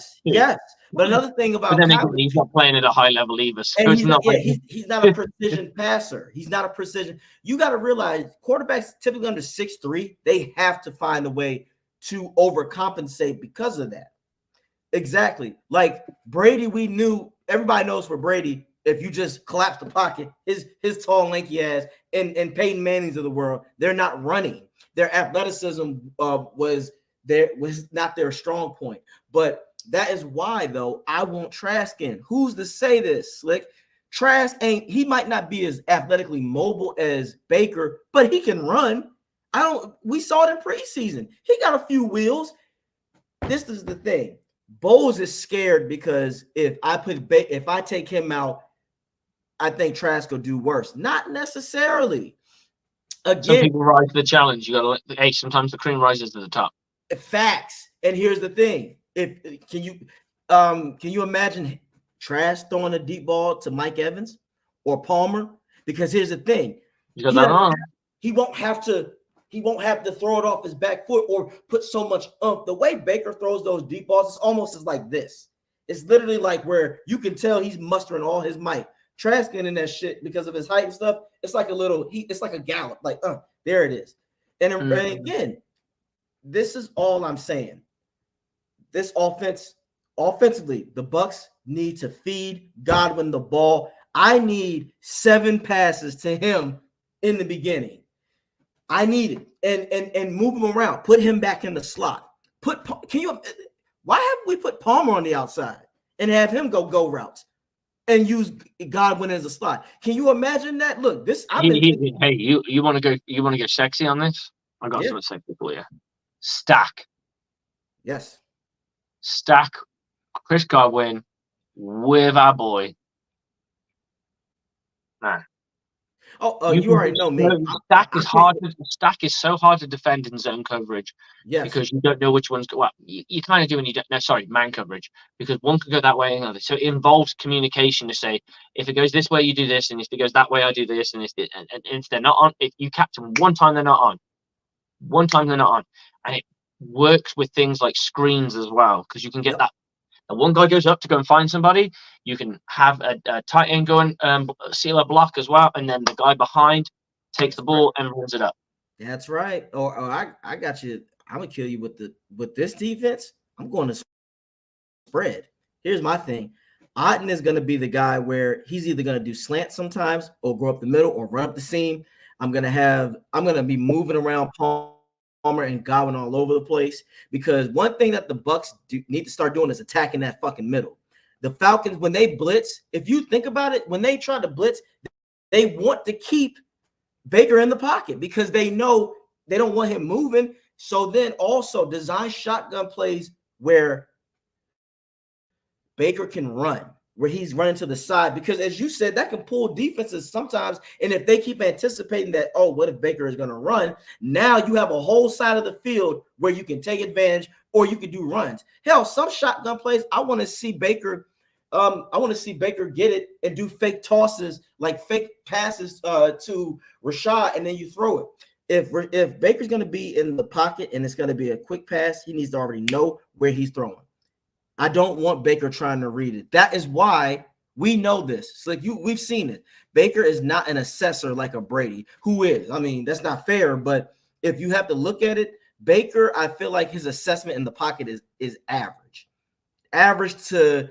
But another thing about he's not playing at a high level either. So he's not a precision passer. He's not a precision. You got to realize quarterbacks typically under 6'3", they have to find a way to overcompensate because of that. Exactly. Like Brady, we knew, everybody knows for Brady, if you just collapse the pocket, his tall, lanky ass and Peyton Manning's of the world, they're not running. Their athleticism was not their strong point. But that is why, though, I want Trask in. Who's to say this, Slick? Trask he might not be as athletically mobile as Baker, but he can run. We saw it in preseason. He got a few wheels. This is the thing. Bowles is scared because if I take him out, I think Trask will do worse. Not necessarily. Again, some people rise to the challenge. You got to hey, sometimes the cream rises to the top. Facts. And here's the thing: can you imagine Trask throwing a deep ball to Mike Evans or Palmer? Because here's the thing: he won't have to throw it off his back foot or put so much oomph. The way Baker throws those deep balls, it's almost like this. It's literally like where you can tell he's mustering all his might. Trask in that shit because of his height and stuff. It's like it's like a gallop. Like, there it is. And again, this is all I'm saying. This offensively, the Bucs need to feed Godwin the ball. I need 7 passes to him in the beginning. I need it and move him around. Put him back in the slot. Why haven't we put Palmer on the outside and have him go routes and use Godwin as a slot? Can you imagine that? Look, hey, you want to go sexy on this? I got something sexy for you. Stack. Yes. Stack Chris Godwin with our boy. Man. You already know me. Stack is so hard to defend in zone coverage. Yes. Because you don't know which one's well. You kind of do when you don't. No, sorry, man coverage. Because one could go that way and the other. So it involves communication to say if it goes this way, you do this, and if it goes that way, I do this, and if they're not on, if you catch them one time, they're not on. One time they're not on, and it works with things like screens as well because you can get that. And one guy goes up to go and find somebody. You can have a tight end go and seal a block as well, and then the guy behind takes the ball and runs it up. That's right. Or I got you. I'm gonna kill you with this defense. I'm going to spread. Here's my thing. Otten is gonna be the guy where he's either gonna do slant sometimes or go up the middle or run up the seam. I'm gonna be moving around Palmer and Godwin all over the place because one thing that the Bucs need to start doing is attacking that fucking middle. The Falcons, when they blitz, if you think about it, when they try to blitz, they want to keep Baker in the pocket because they know they don't want him moving. So then also design shotgun plays where Baker can run, where he's running to the side, because as you said, that can pull defenses sometimes. And if they keep anticipating that, oh, what if Baker is going to run? Now you have a whole side of the field where you can take advantage or you can do runs. Hell, some shotgun plays, I want to see Baker get it and do fake tosses, like fake passes to Rashad, and then you throw it. If Baker's going to be in the pocket and it's going to be a quick pass, he needs to already know where he's throwing. I don't want Baker trying to read it. That is why we know this. It's like we've seen it. Baker is not an assessor like a Brady, who is. I mean, that's not fair, but if you have to look at it, Baker, I feel like his assessment in the pocket is average to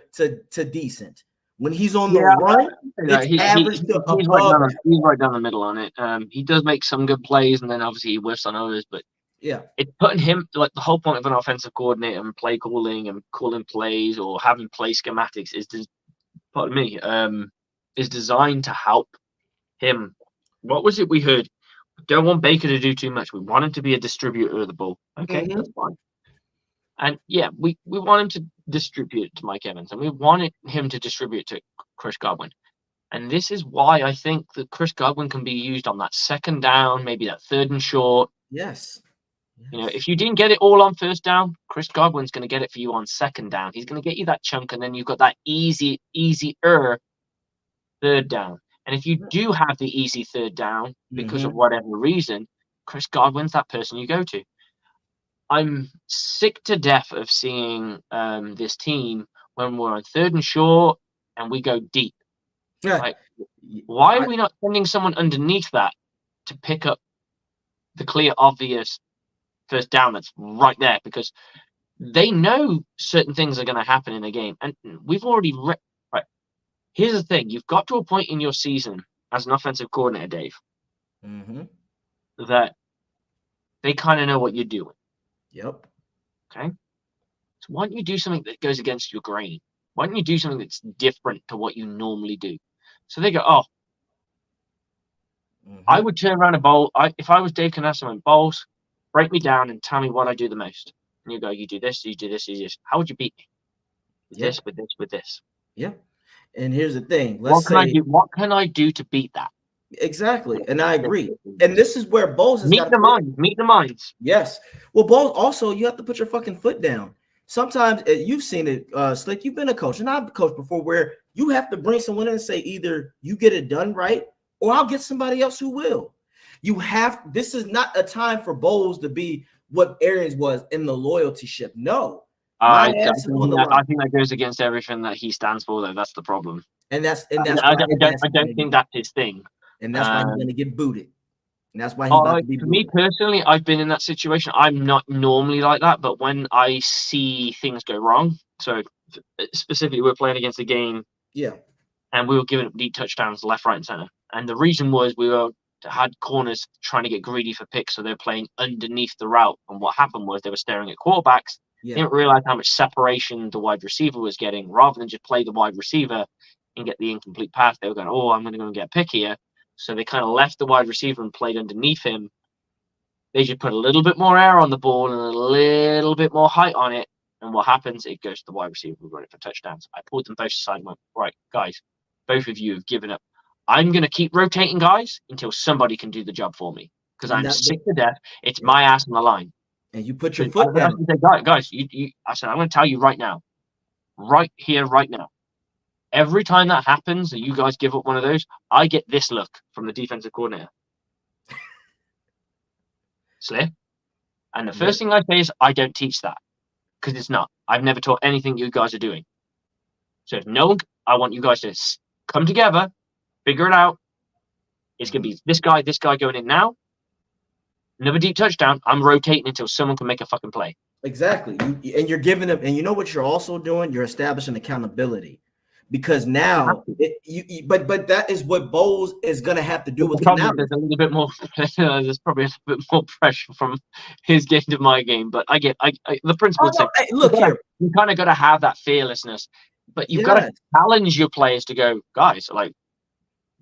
decent. When he's on the run, it's average to above. He's right down the middle on it. He does make some good plays, and then obviously he whiffs on others, but yeah, it's putting him like the whole point of an offensive coordinator and play calling and calling plays or having play schematics is designed to help him. What was it we heard? We don't want Baker to do too much. We want him to be a distributor of the ball. Okay, that's fine. And yeah, we want him to distribute it to Mike Evans, and we want him to distribute to Chris Godwin. And this is why I think that Chris Godwin can be used on that second down, maybe that third and short. Yes. You know, if you didn't get it all on first down, Chris Godwin's going to get it for you on second down. He's going to get you that chunk, and then you've got that easier third down. And if you do have the easy third down because of whatever reason, Chris Godwin's that person you go to. I'm sick to death of seeing this team when we're on third and short and we go deep. Yeah. Like, why are we not sending someone underneath that to pick up the clear, obvious first down that's right there? Because they know certain things are going to happen in a game. And we've already Here's the thing: you've got to a point in your season as an offensive coordinator, Dave, that they kind of know what you're doing. Yep. Okay. So why don't you do something that goes against your grain? Why don't you do something that's different to what you normally do? So they go, oh, I would turn around a bowl. If I was Dave Canassa, I went, Bowles, break me down and tell me what I do the most. And you go, you do this, you do this, you do this. How would you beat me? With this, with this, with this. Yeah. And here's the thing. What can I do to beat that? Exactly. And I agree. And this is where Bowles has got to meet the minds. Yes. Well, Bowles, also, you have to put your fucking foot down. Sometimes you've seen it, Slick. You've been a coach, and I've coached before, where you have to bring someone in and say either you get it done right, or I'll get somebody else who will. This is not a time for Bowles to be what Arians was in the loyalty ship. No. I think that goes against everything that he stands for, though. That's the problem. I don't think that's his thing. And that's why he's going to get booted. And that's why for me personally, I've been in that situation. I'm not normally like that, but when I see things go wrong, so specifically we're playing against a game, and we were giving up deep touchdowns left, right, and center. And the reason was we had corners trying to get greedy for picks, so they're playing underneath the route. And what happened was they were staring at quarterbacks. Didn't realize how much separation the wide receiver was getting. Rather than just play the wide receiver and get the incomplete pass, they were going, oh, I'm going to go and get a pick here. So they kind of left the wide receiver and played underneath him. They just put a little bit more air on the ball and a little bit more height on it. And what happens? It goes to the wide receiver who run it for touchdowns. I pulled them both aside and went, right, guys, both of you have given up. I'm going to keep rotating guys until somebody can do the job for me, because I'm sick to death. It's my ass on the line. And you put your foot down. Guys, I said, I'm going to tell you right now, right here, right now. Every time that happens and you guys give up one of those, I get this look from the defensive coordinator. Slip. And the first thing I say is, I don't teach that, because it's not. I've never taught anything you guys are doing. So if I want you guys to come together, figure it out. It's going to be this guy going in now. Another deep touchdown. I'm rotating until someone can make a fucking play. Exactly. And you're giving them, and you know what you're also doing? You're establishing accountability. Because now, but that is what Bowles is going to have to do with now. There's a little bit more. There's probably a bit more pressure from his game to my game, but I get the principle. Look here, you kind of got to have that fearlessness, but you've got to challenge your players to go, guys. Like,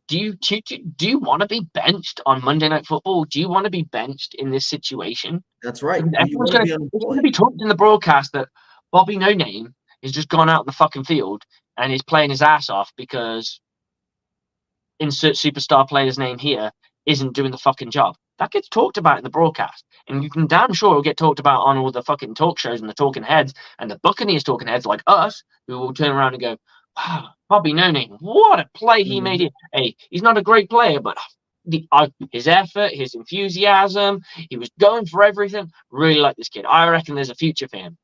do you want to be benched on Monday Night Football? Do you want to be benched in this situation? That's right. Everyone's going to be talking in the broadcast that Bobby No Name has just gone out in the fucking field and he's playing his ass off because insert superstar player's name here isn't doing the fucking job. That gets talked about in the broadcast. And you can damn sure it'll get talked about on all the fucking talk shows and the talking heads and the Buccaneers talking heads like us, who will turn around and go, wow, Bobby No Name, what a play he made here. Hey, he's not a great player, but his effort, his enthusiasm, he was going for everything. Really like this kid. I reckon there's a future for him.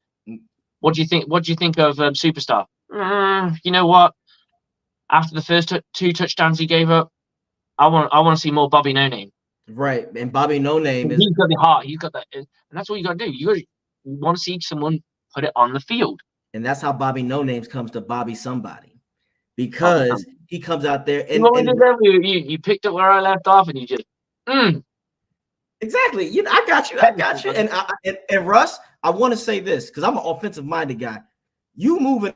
What do you think? What do you think of Superstar? You know what? After the first two touchdowns he gave up, I want to see more Bobby No Name. Right, and Bobby No Name he's got the heart. He's got that, and that's what you got to do. You want to see someone put it on the field, and that's how Bobby No Names comes to Bobby Somebody, because he comes out there and you picked up where I left off, and you just exactly. You know, I got you, and Russ, I want to say this because I'm an offensive minded guy. You moving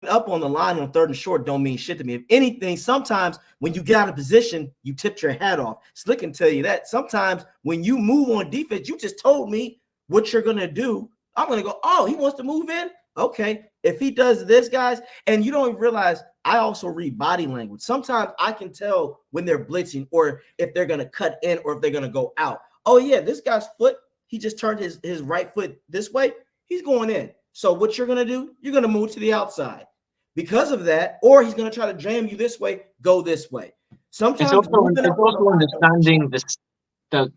up on the line on 3rd and short don't mean shit to me. If anything, sometimes when you get out of position, you tipped your hat off. Slick can tell you that. Sometimes when you move on defense, you just told me what you're going to do. I'm going to go, oh, he wants to move in? Okay. If he does this, guys, and you don't even realize I also read body language. Sometimes I can tell when they're blitzing or if they're going to cut in or if they're going to go out. Oh, yeah, this guy's foot, he just turned his right foot this way. He's going in. So what you're going to do, you're going to move to the outside because of that, or he's going to try to jam you this way, go this way. Sometimes it's also understanding the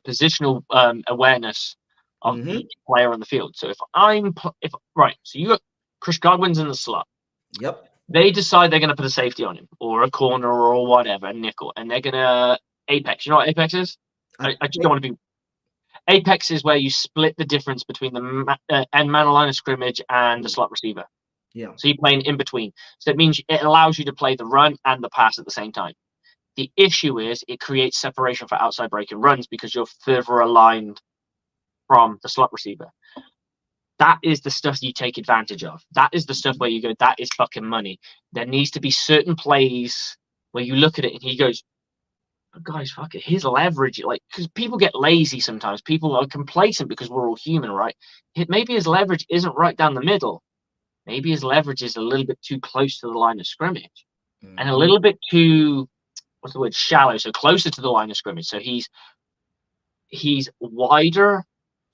positional awareness of each player on the field. So so you got Chris Godwin's in the slot. Yep. They decide they're going to put a safety on him or a corner or whatever, nickel, and they're going to apex. You know what apex is? I just don't want to be. Apex is where you split the difference between the end man line of scrimmage and the slot receiver. Yeah. So you're playing in between. So it means it allows you to play the run and the pass at the same time. The issue is it creates separation for outside breaking runs because you're further aligned from the slot receiver. That is the stuff you take advantage of. That is the stuff where you go, that is fucking money. There needs to be certain plays where you look at it and he goes, oh, guys, fuck it. His leverage, like, because people get lazy sometimes. People are complacent because we're all human, right? Maybe his leverage isn't right down the middle. Maybe his leverage is a little bit too close to the line of scrimmage and a little bit too, what's the word, shallow. So closer to the line of scrimmage. So he's wider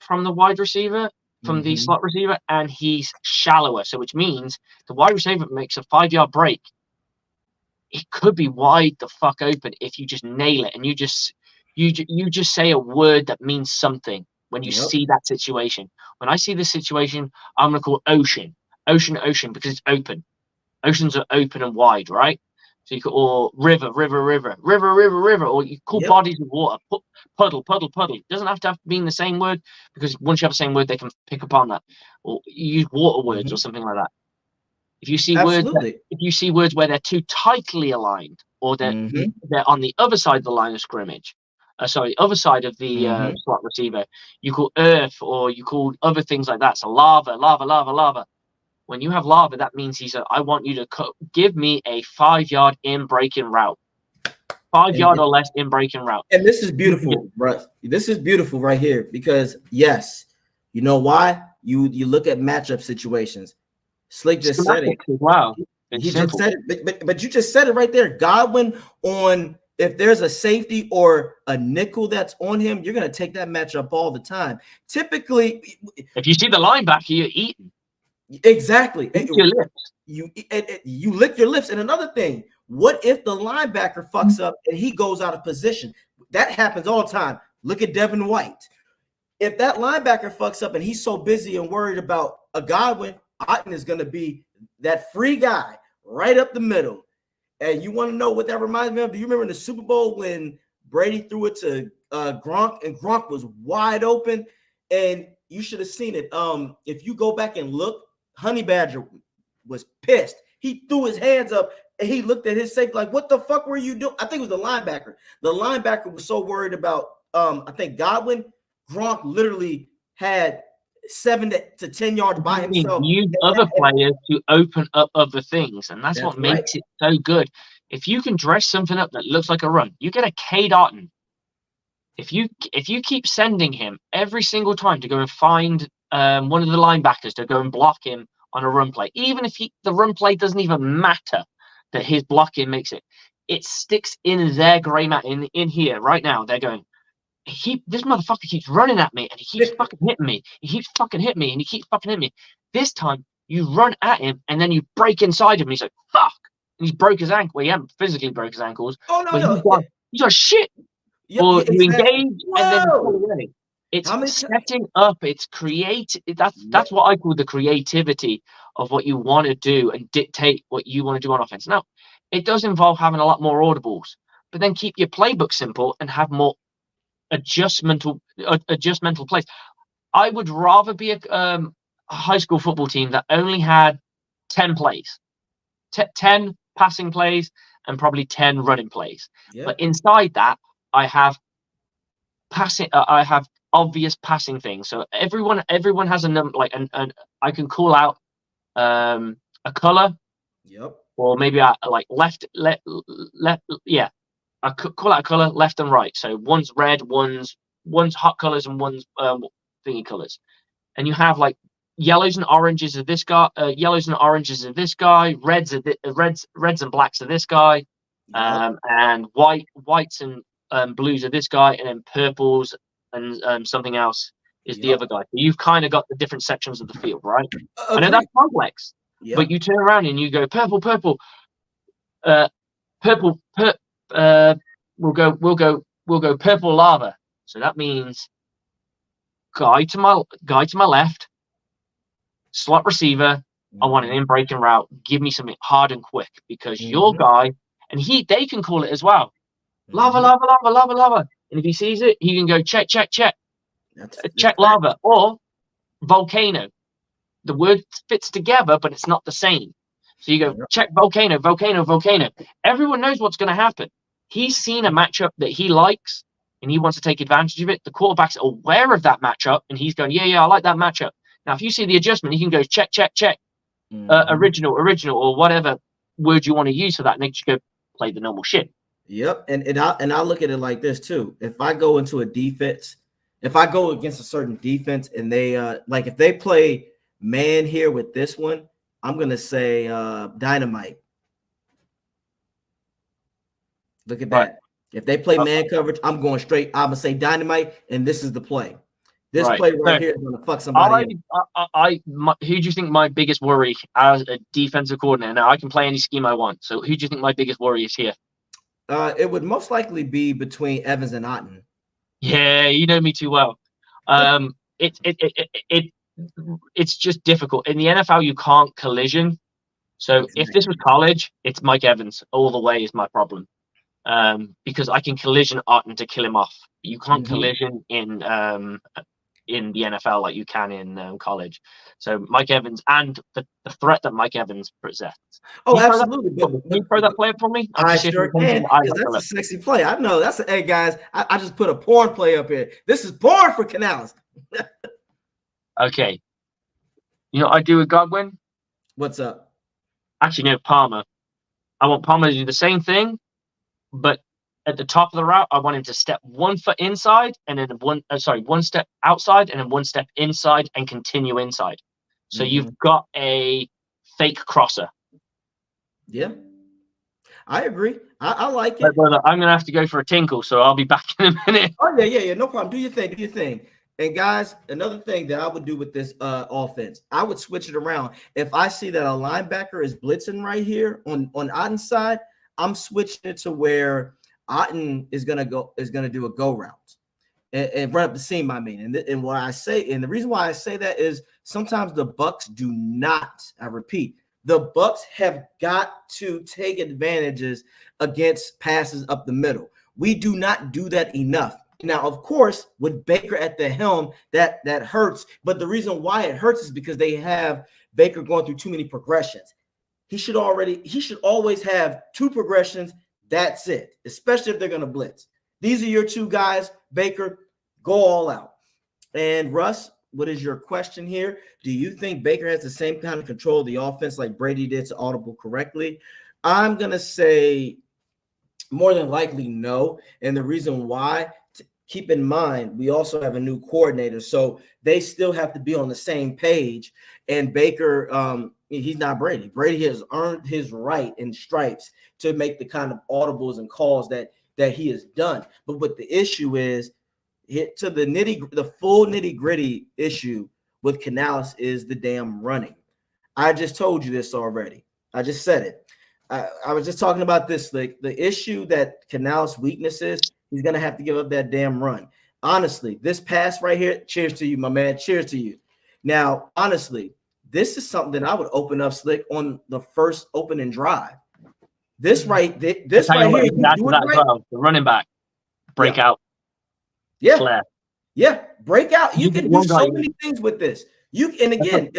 from the wide receiver, from the slot receiver, and he's shallower. So which means the wide receiver makes a 5-yard break. It could be wide the fuck open if you just nail it and you just say a word that means something when you see that situation. When I see this situation, I'm gonna call ocean because it's open. Oceans are open and wide, right? So you could, or river, or you call bodies of water, puddle. It doesn't have to mean the same word because once you have the same word, they can pick up on that. Or you use water words or something like that. If you see words where they're too tightly aligned, or they're on the other side of the line of scrimmage, other side of the slot receiver, you call earth or you call other things like that. So lava. When you have lava, that means I want you to give me a 5-yard in breaking route, 5-yard or less in breaking route. And this is beautiful, bro. This is beautiful right here because yes, you know why? You look at matchup situations. Slick just said it. Wow. He just said it, but you just said it right there. Godwin on, if there's a safety or a nickel that's on him, you're going to take that matchup all the time. Typically, if you see the linebacker, you're eating. Exactly. Your lips. You lick your lips. And another thing, what if the linebacker fucks up and he goes out of position? That happens all the time. Look at Devin White. If that linebacker fucks up and he's so busy and worried about a Godwin, Otten is going to be that free guy right up the middle. And you want to know what that reminds me of? Do you remember in the Super Bowl when Brady threw it to Gronk and Gronk was wide open? And you should have seen it. If you go back and look, Honey Badger was pissed. He threw his hands up and he looked at his safety like, what the fuck were you doing? I think it was the linebacker. The linebacker was so worried about, I think Godwin. Gronk literally had 7 to 10 yards by himself. Use other players to open up other things, and that's what makes it so good. If you can dress something up that looks like a run, you get a Cade Otton. If you keep sending him every single time to go and find one of the linebackers to go and block him on a run play, even if the run play doesn't even matter, that his blocking makes it sticks in their gray mat in here right now. They're going, this motherfucker keeps running at me and he keeps fucking hitting me. He keeps fucking hitting me and he keeps fucking hitting me. This time you run at him and then you break inside him and he's like, fuck. And he's broke his ankle. Well, he hasn't physically broke his ankles. Oh, no. He's like, shit. Or you engage and then you pull away. It's setting up. It's create. That's what I call the creativity of what you want to do and dictate what you want to do on offense. Now, it does involve having a lot more audibles, but then keep your playbook simple and have more adjustmental plays. I would rather be a high school football team that only had 10 plays, 10 passing plays, and probably 10 running plays. Yep. But inside that, I have passing. I have obvious passing things. So everyone has a number. Like, and I can call out a color. Yep. Or maybe I like left. Yeah. I could call out a color left and right. So one's red, one's hot colors, and one's thingy colors. And you have like yellows and oranges of this guy, reds and blacks of this guy, and whites and blues of this guy, and then purples and something else is the other guy. So you've kind of got the different sections of the field, right? I know that's complex, but you turn around and you go purple. We'll go purple lava. So that means guy to my left, slot receiver. I want an in breaking route. Give me something hard and quick because your guy, and they can call it as well. Lava. And if he sees it, he can go check. Check lava or volcano. the word fits together, but it's not the same. So you go check volcano, volcano, volcano. Everyone knows what's going to happen. He's seen a matchup that he likes, and he wants to take advantage of it. The quarterback's aware of that matchup, and he's going, yeah, I like that matchup. Now, if you see the adjustment, you can go check, check, check, original, or whatever word you want to use for that, and they just go play the normal shit. Yep, and I look at it like this too. If I go into a defense, if I go against a certain defense, and they like if they play man here with this one, I'm gonna say dynamite. Look at that. Right. If they play man coverage, I'm going straight. I'm gonna say dynamite, and this is the play. This play right here is gonna fuck somebody up. Who do you think my biggest worry as a defensive coordinator? Now I can play any scheme I want. So who do you think my biggest worry is here? It would most likely be between Evans and Otten. Yeah, you know me too well. It's just difficult. In the NFL, you can't collision. So if this was college, it's Mike Evans all the way is my problem. Because I can collision Otten to kill him off. You can't collision in the NFL like you can in college. So Mike Evans and the threat that Mike Evans presents. Oh, absolutely. Can you throw that player for me? I sure can. That's a sexy play. I know. Hey, guys, I just put a porn play up here. This is porn for Canales. Okay. You know what I do with Godwin? What's up? Actually, no, Palmer. I want Palmer to do the same thing, but at the top of the route, I want him to step 1 foot inside and then one step outside and then 1 step inside and continue inside. So you've got a fake crosser. Yeah, I agree. I like it. Brother, I'm going to have to go for a tinkle, so I'll be back in a minute. Oh, yeah. No problem. Do your thing. And guys, another thing that I would do with this offense, I would switch it around. If I see that a linebacker is blitzing right here on Otten's side, I'm switching it to where Otten is gonna do a go route and run up the seam. I mean, and what I say, and the reason why I say that is sometimes the Bucs do not. I repeat, the Bucs have got to take advantages against passes up the middle. We do not do that enough. Now, of course, with Baker at the helm, that hurts. But the reason why it hurts is because they have Baker going through too many progressions. He should always have 2 progressions. That's it, especially if they're going to blitz. These are your 2 guys. Baker, go all out. And Russ, what is your question here? Do you think Baker has the same kind of control of the offense like Brady did to audible correctly? I'm going to say more than likely no. And the reason why, keep in mind, we also have a new coordinator. So they still have to be on the same page. And Baker, he's not Brady. Brady has earned his right in stripes to make the kind of audibles and calls that he has done. But what the issue is, to the full nitty-gritty issue with Canales is the damn running. I just told you this already. I just said it. I was just talking about this. Like the issue that Canales' weakness is, he's going to have to give up that damn run. Honestly, this pass right here, cheers to you, my man. Cheers to you. Now, honestly, this is something that I would open up Slick on the first opening drive. This right here. The running back. Break out. Yeah. Flare. Yeah. Break out. You can do so many things with this. And again,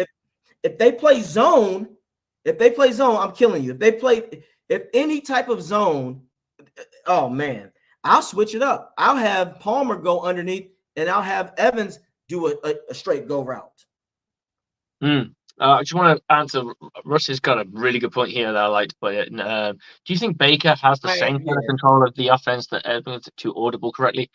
if they play zone, I'm killing you. If any type of zone, oh man, I'll switch it up. I'll have Palmer go underneath and I'll have Evans do a straight go route. I just want to answer. Russ has got a really good point here that I like to put it. Do you think Baker has the same kind of control of the offense that Evans to audible correctly?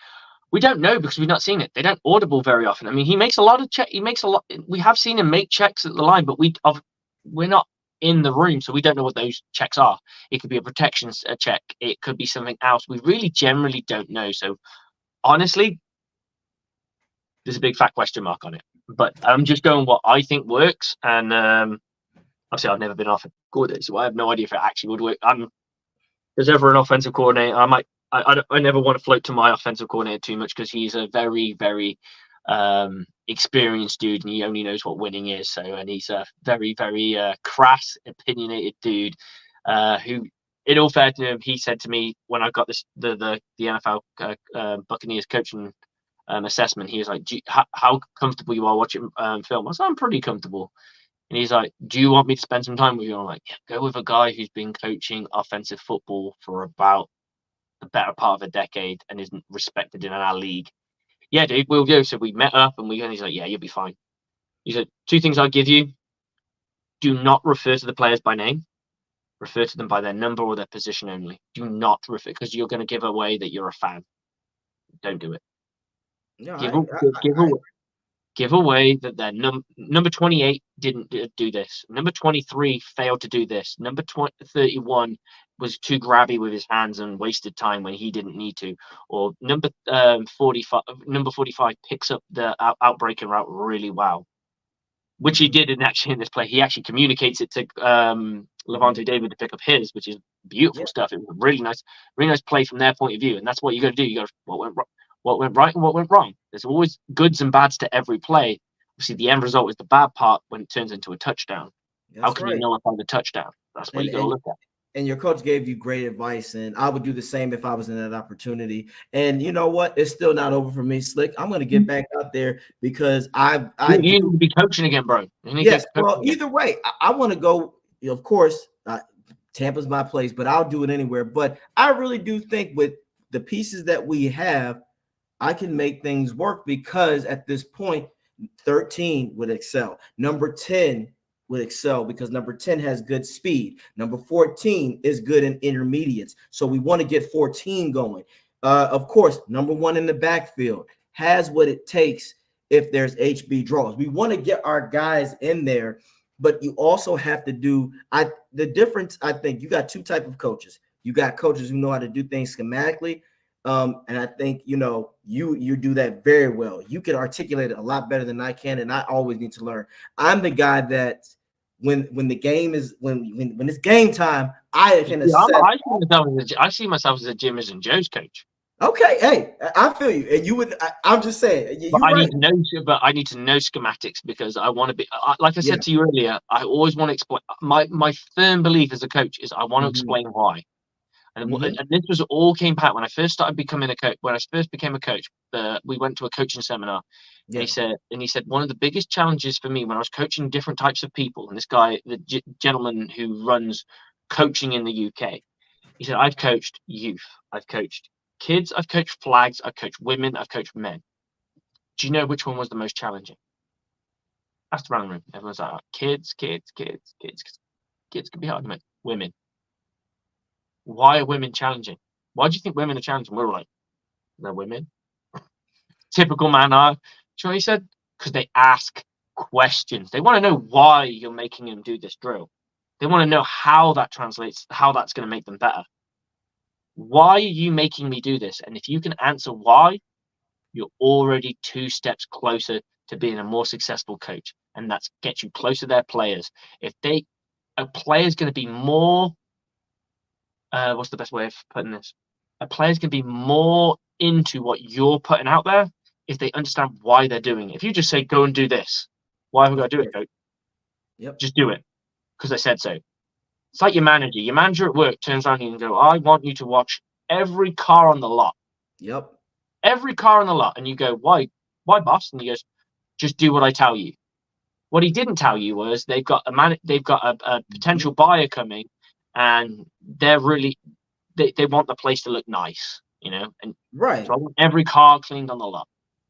We don't know because we've not seen it. They don't audible very often. I mean, he makes a lot of check. He makes a lot. We have seen him make checks at the line, but we're not in the room, so we don't know what those checks are. It could be a protection check. It could be something else. We really generally don't know. So honestly, there's a big fat question mark on it. But I'm just going what I think works. And obviously, I've never been off a coordinator, so I have no idea if it actually would work. There's ever an offensive coordinator. I never want to float to my offensive coordinator too much because he's a very, very experienced dude and he only knows what winning is. So, and he's a very, very crass, opinionated dude who, in all fairness to him, he said to me when I got the NFL Buccaneers coaching assessment, he was like, how comfortable you are watching film? I said, I'm pretty comfortable. And he's like, do you want me to spend some time with you? I'm like, yeah, go with a guy who's been coaching offensive football for about the better part of a decade and isn't respected in our league. Yeah, dude, we'll go. So we met up and he's like, yeah, you'll be fine. He said, 2 things I'll give you. Do not refer to the players by name. Refer to them by their number or their position only. Do not refer, because you're going to give away that you're a fan. Don't do it. No, Give away that their number 28 didn't do this. Number 23 failed to do this. Number 31 was too grabby with his hands and wasted time when he didn't need to. Or number 45 picks up the outbreaking route really well, which he did in this play. He actually communicates it to Levante David to pick up his, which is beautiful stuff. It was a really nice play from their point of view, and that's what you got to do. You got what went right and what went wrong. There's always goods and bads to every play. Obviously, the end result is the bad part when it turns into a touchdown. How can you nullify the touchdown? That's what you got to look at. And your coach gave you great advice, and I would do the same if I was in that opportunity. And you know what? It's still not over for me, Slick. I'm going to get back out there because you need to be coaching again, bro. Yes. Well, either way, I want to go. Of course, Tampa's my place, but I'll do it anywhere. But I really do think with the pieces that we have, I can make things work because at this point, 13 would excel. Number 10 would excel because number 10 has good speed. Number 14 is good in intermediates. So we want to get 14 going. Of course, number 1 in the backfield has what it takes if there's HB draws. We want to get our guys in there, but you also have to do the difference. I think you got 2 types of coaches. You got coaches who know how to do things schematically. And I think, you do that very well. You can articulate it a lot better than I can. And I always need to learn. I'm the guy that when the game is, when it's game time, I can assess. I see myself as a Jimmers and Joe's coach. Okay. Hey, I feel you. And you would, I'm just saying, I need to know schematics because I want to be, like I said to you earlier, I always want to explain. My firm belief as a coach is I want to explain why. And this was all came back when I first started becoming a coach. When I first became a coach, we went to a coaching seminar. And he said one of the biggest challenges for me when I was coaching different types of people, and this guy, the gentleman who runs coaching in the UK, he said, I've coached youth, I've coached kids, I've coached flags, I've coached women, I've coached men. Do you know which one was the most challenging? Asked around the room. Everyone's like, kids can be hard to make. Women. Why are women challenging? Why do you think women are challenging? We're like, they're women. Typical man. So he said, because they ask questions. They want to know why you're making them do this drill. They want to know how that translates, how that's going to make them better. Why are you making me do this? And if you can answer why, you're already 2 steps closer to being a more successful coach. And that gets you closer to their players. If a player is going to be more, what's the best way of putting this? A player's going to be more into what you're putting out there if they understand why they're doing it. If you just say, go and do this, why have we got to do it, coach? Yep. Just do it because I said so. It's like your manager. Your manager at work turns around and go, I want you to watch every car on the lot. Yep. Every car on the lot. And you go, why, boss? And he goes, just do what I tell you. What he didn't tell you was they've got a potential buyer coming, and they're really they want the place to look nice, and right. So I want every car cleaned on the lot.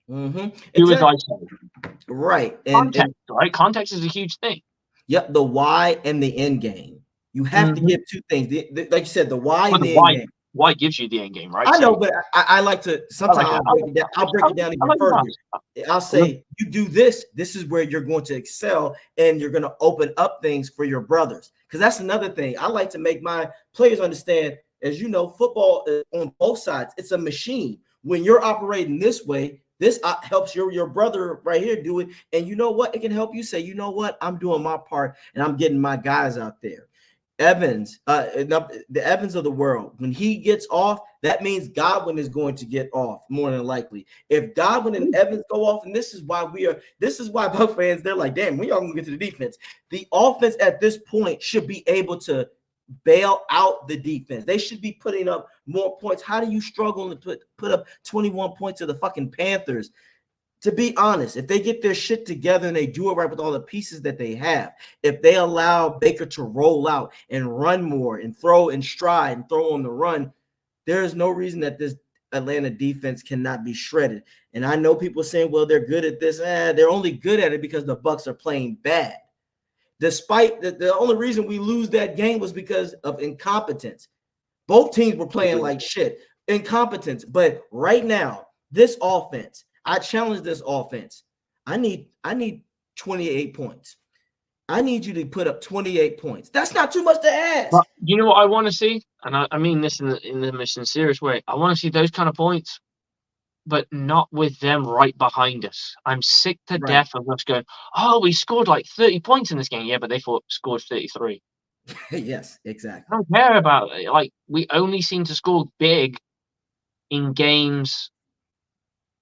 Do as I say. Right. Context, right? Context is a huge thing. Yep, the why and the end game. You have to give 2 things. Like you said, the why and the end game. Why gives you the end game, right? I know, but I like to sometimes I'll break it down even further. I'll say, you do this, this is where you're going to excel, and you're going to open up things for your brothers. Because that's another thing. I like to make my players understand, as you know, football on both sides, it's a machine. When you're operating this way, this helps your brother right here do it. And you know what? It can help you say, you know what? I'm doing my part and I'm getting my guys out there. Evans, the Evans of the world, when he gets off, that means Godwin is going to get off more than likely. If Godwin and Evans go off, and this is why Bucs fans, they're like, damn, when y'all gonna get to the defense? The offense at this point should be able to bail out the defense. They should be putting up more points. How do you struggle to put up 21 points to the fucking Panthers? To be honest, if they get their shit together and they do it right with all the pieces that they have, if they allow Baker to roll out and run more and throw and stride and throw on the run, there is no reason that this Atlanta defense cannot be shredded. And I know people saying, well, they're good at this. They're only good at it because the Bucs are playing bad. Despite the only reason we lose that game was because of incompetence. Both teams were playing like shit. Incompetence. But right now, this offense, I challenge this offense. I need 28 points. I need you to put up 28 points. That's not too much to ask. But you know what I want to see? And I mean this in the most sincerest way. I want to see those kind of points, but not with them right behind us. I'm sick to death of us going, oh, we scored like 30 points in this game. Yeah, but they scored 33. Yes, exactly. I don't care about it. Like, we only seem to score big in games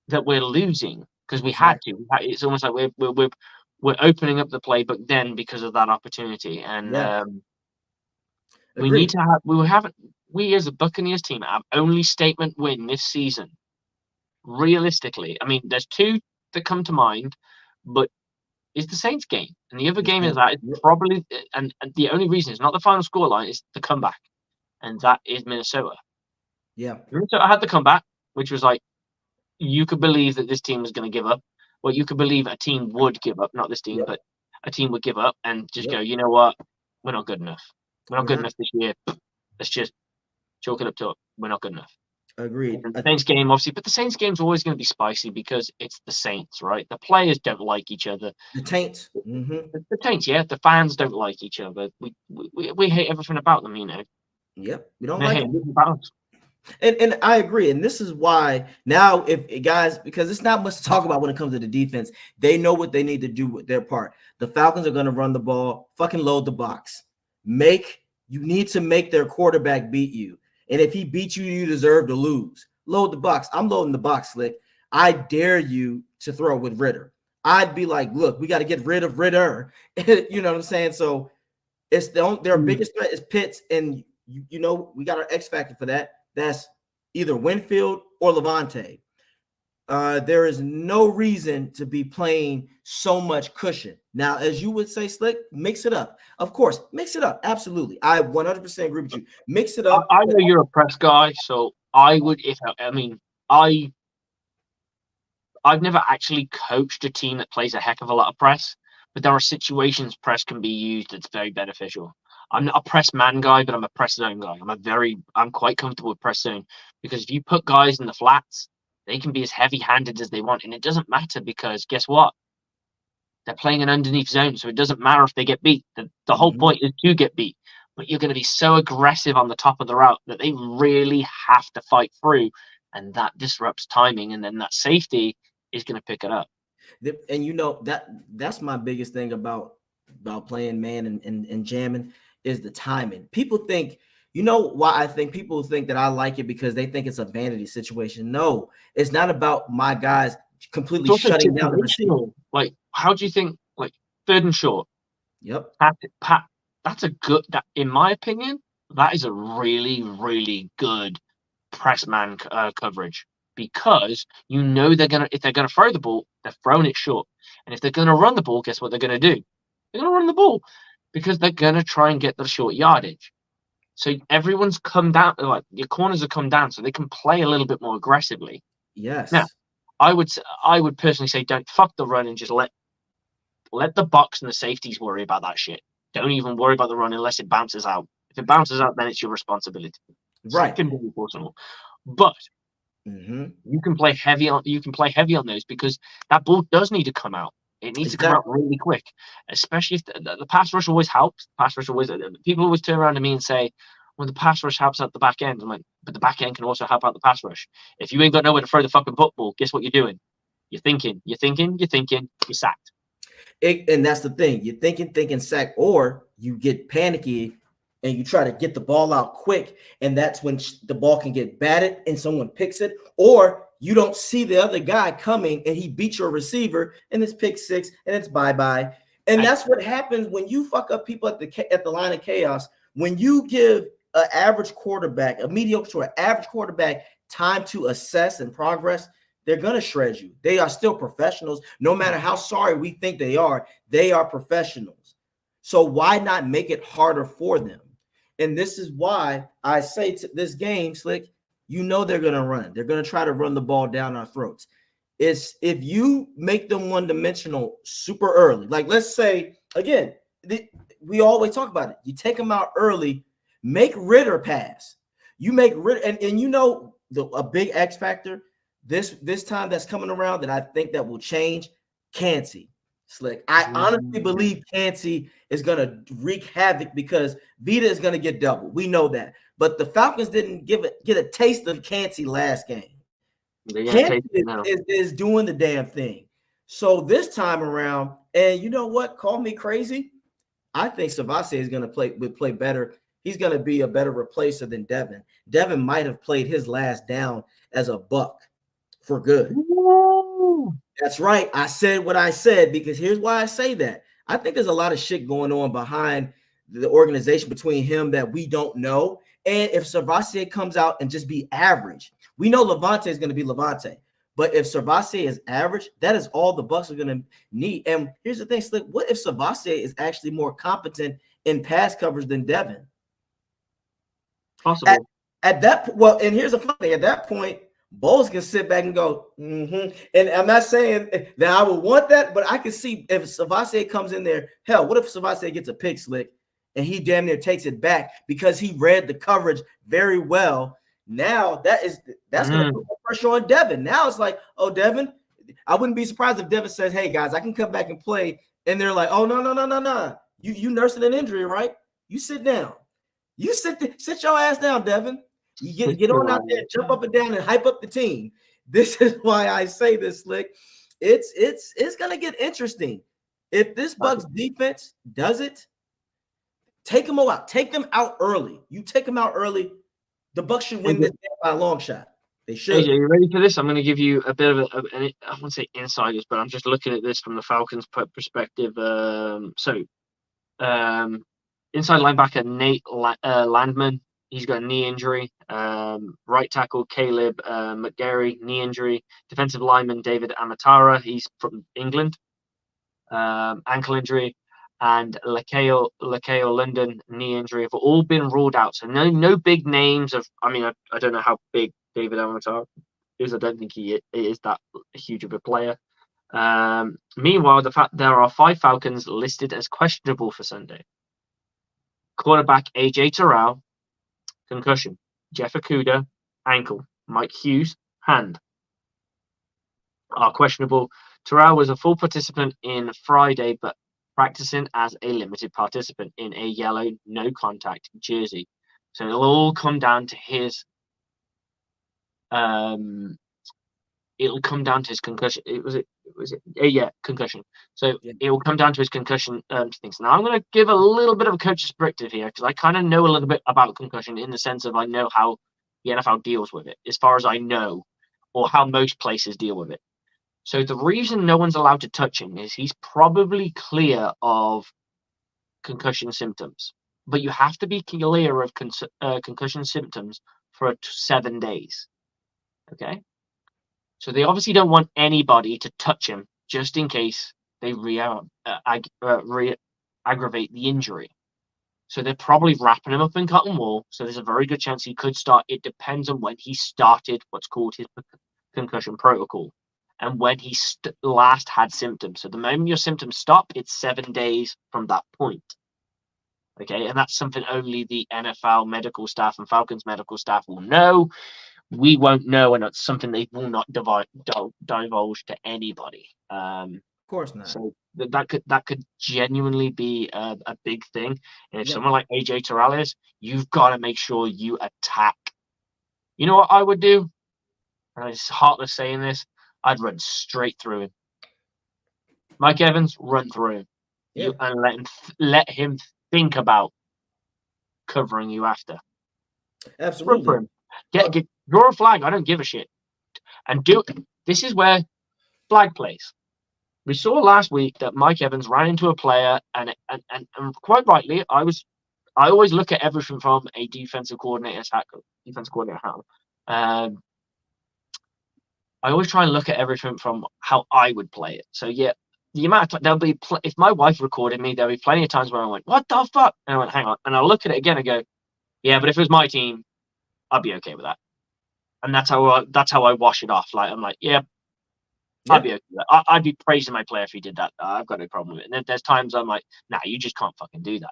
that we're losing because we had to. It's almost like we're opening up the playbook then because of that opportunity. And we need to have we as a Buccaneers team have only statement win this season. Realistically, I mean, there's two that come to mind, but it's the Saints game, and the other game is that it's probably, and the only reason it's not the final scoreline is the comeback, and that is Minnesota. Yeah, Minnesota had the comeback, which was like, you could believe that this team was going to give up. Well, you could believe a team would give up, not this team, but a team would give up and just go, you know what, we're not good enough. We're not good enough this year. Let's just chalk it up to it. We're not good enough. Agreed. The Saints game, obviously, but the Saints game's always going to be spicy because it's the Saints, right? The players don't like each other. The Taints. The Taints, yeah. The fans don't like each other. We hate everything about them, you know. Yep. We don't like them. And I agree. And this is why now, if guys, because it's not much to talk about when it comes to the defense, they know what they need to do with their part. The Falcons are going to run the ball, fucking load the box. You need to make their quarterback beat you. And if he beats you, you deserve to lose. Load the box. I'm loading the box, Slick. I dare you to throw with Ritter. I'd be like, look, we got to get rid of Ritter. You know what I'm saying? So it's their biggest threat is Pitts, and you know we got our X factor for that. That's either Winfield or Levante. There is no reason to be playing so much cushion. Now, as you would say, Slick, mix it up. Of course, mix it up. Absolutely. I 100% agree with you. Mix it up. I know you're a press guy, so I would, I've never actually coached a team that plays a heck of a lot of press, but there are situations press can be used that's very beneficial. I'm not a press man guy, but I'm a press zone guy. I'm quite comfortable with press zone because if you put guys in the flats, they can be as heavy-handed as they want, and it doesn't matter because guess what? They're playing an underneath zone, so it doesn't matter if they get beat. The whole point is to get beat, but you're going to be so aggressive on the top of the route that they really have to fight through, and that disrupts timing, and then that safety is going to pick it up. And you know that's my biggest thing about playing man and jamming is the timing. People think, you know why I think people think that I like it because they think it's a vanity situation. No, it's not about my guys completely shutting down the receiver. Like, how do you think, like, 3rd and short? Yep. Pat, that's a good, in my opinion, that is a really, really good press man coverage because you know if they're gonna throw the ball, they're throwing it short. And if they're gonna run the ball, guess what they're gonna do? They're gonna run the ball because they're gonna try and get the short yardage. So everyone's come down, like your corners have come down, so they can play a little bit more aggressively. Yes. Now, I would personally say don't fuck the run and just let the Bucs and the safeties worry about that shit. Don't even worry about the run unless it bounces out. If it bounces out, then it's your responsibility. Right. It can be personal, but you can play heavy on those because that ball does need to come out. It needs to come out really quick, especially if the pass rush always helps. People always turn around to me and say, well, the pass rush helps out the back end. I'm like, but the back end can also help out the pass rush. If you ain't got nowhere to throw the fucking football, guess what you're doing? You're thinking, you're sacked. And that's the thing. You're thinking sack, or you get panicky and you try to get the ball out quick, and that's when the ball can get batted and someone picks it, or you don't see the other guy coming and he beats your receiver and it's pick six and it's bye-bye. And that's what happens when you fuck up people at the line of chaos. When you give an average quarterback, a mediocre to an average quarterback, time to assess and progress, they're going to shred you. They are still professionals. No matter how sorry we think they are professionals. So why not make it harder for them? And this is why I say to this game, Slick, you know they're going to run. They're going to try to run the ball down our throats. It's if you make them one-dimensional super early, like let's say, again, we always talk about it. You take them out early, make Ritter pass. You make Ritter, and you know a big X factor this time that's coming around that I think that will change, Kancey. Slick. I honestly believe Kancey is going to wreak havoc because Vita is going to get double. We know that. But the Falcons didn't get a taste of Kancey last game. Kancey is doing the damn thing. So this time around, and you know what? Call me crazy. I think Savase is going to play better. He's going to be a better replacer than Devin. Devin might have played his last down as a Buck for good. Ooh. That's right. I said what I said because here's why I say that. I think there's a lot of shit going on behind the organization between him that we don't know. And if Savase comes out and just be average, we know Levante is going to be Levante. But if Savase is average, that is all the Bucs are going to need. And here's the thing, Slick. What if Savase is actually more competent in pass coverage than Devin? Possible. At that, well, and here's the funny thing. At that point, Bowles can sit back and go, And I'm not saying that I would want that, but I can see if Savase comes in there. Hell, what if Savase gets a pick, Slick, and he damn near takes it back because he read the coverage very well? Now that's going to put more pressure on Devin. Now it's like, oh, Devin, I wouldn't be surprised if Devin says, hey, guys, I can come back and play. And they're like, oh, no. You nursing an injury, right? You sit down. You sit your ass down, Devin. You get on out there, jump up and down and hype up the team. This is why I say this, Slick. It's going to get interesting. If this Bucs defense does it, take them all out. Take them out early. You take them out early. The Bucs should win this game by a long shot. They should. AJ, you ready for this? I'm going to give you a bit of I won't say insiders, but I'm just looking at this from the Falcons' perspective. Inside linebacker Nate Landman, he's got a knee injury. Right tackle Caleb McGarry, knee injury. Defensive lineman David Amatara, he's from England, ankle injury. And Lakeo London, knee injury, have all been ruled out. So no big names of. I mean, I don't know how big David Amatara is. I don't think he is that huge of a player. Meanwhile, there are 5 Falcons listed as questionable for Sunday. Quarterback AJ Terrell, concussion. Jeff Okudah, ankle. Mike Hughes, hand. Are questionable. Terrell was a full participant in Friday, but practicing as a limited participant in a yellow no contact jersey. So it'll all come down to his it'll come down to his concussion. Concussion. So it will come down to his concussion things. Now I'm going to give a little bit of a coach's perspective here because I kind of know a little bit about concussion in the sense of I know how the NFL deals with it, as far as I know, or how most places deal with it. So the reason no one's allowed to touch him is he's probably clear of concussion symptoms, but you have to be clear of concussion symptoms for 7 days. Okay. So they obviously don't want anybody to touch him just in case they aggravate the injury. So they're probably wrapping him up in cotton wool. So there's a very good chance he could start. It depends on when he started what's called his concussion protocol and when he last had symptoms. So the moment your symptoms stop, it's 7 days from that point. Okay, and that's something only the NFL medical staff and Falcons medical staff will know. We won't know, and it's something they will not divulge to anybody. Of course not. So that could genuinely be a big thing. And if someone like AJ Terrell is, you've got to make sure you attack. You know what I would do? And it's heartless saying this. I'd run straight through him. Mike Evans, run through him, and let him think about covering you after. Absolutely. Run for him. Draw a flag. I don't give a shit. And this is where flag plays. We saw last week that Mike Evans ran into a player, and quite rightly, I always look at everything from a defensive coordinator hat. I always try and look at everything from how I would play it. So yeah, the amount of there'll be if my wife recorded me, there'll be plenty of times where I went, "What the fuck?" And I went, "Hang on," and I'll look at it again and go, "Yeah, but if it was my team, I'd be okay with that." And that's how I wash it off. Like I'm like, "Yeah, I'd be okay with that. I'd be praising my player if he did that. I've got no problem with it." And then there's times I'm like, "Nah, you just can't fucking do that."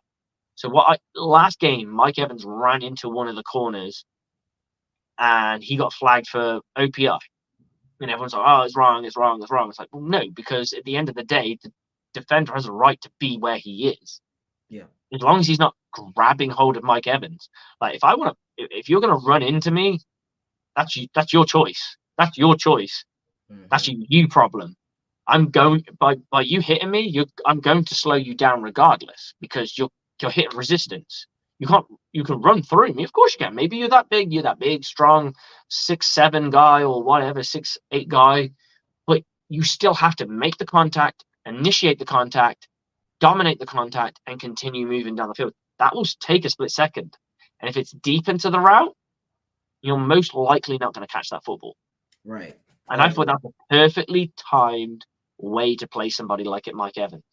So last game, Mike Evans ran into one of the corners, and he got flagged for OPI. And everyone's like, "Oh, it's wrong, it's wrong, it's wrong." It's like, well, no, because at the end of the day, the defender has a right to be where he is. Yeah. As long as he's not grabbing hold of Mike Evans. Like, if you're gonna run into me, that's your choice. That's your choice. Mm-hmm. That's you problem. I'm going by you hitting me. I'm going to slow you down regardless because you're hitting resistance. You can run through me. Of course you can. Maybe you're that big, strong 6'7" guy or whatever, 6'8" guy, but you still have to make the contact, initiate the contact, dominate the contact, and continue moving down the field. That will take a split second. And if it's deep into the route, you're most likely not going to catch that football. Right. And I thought that's a perfectly timed way to play somebody like Mike Evans.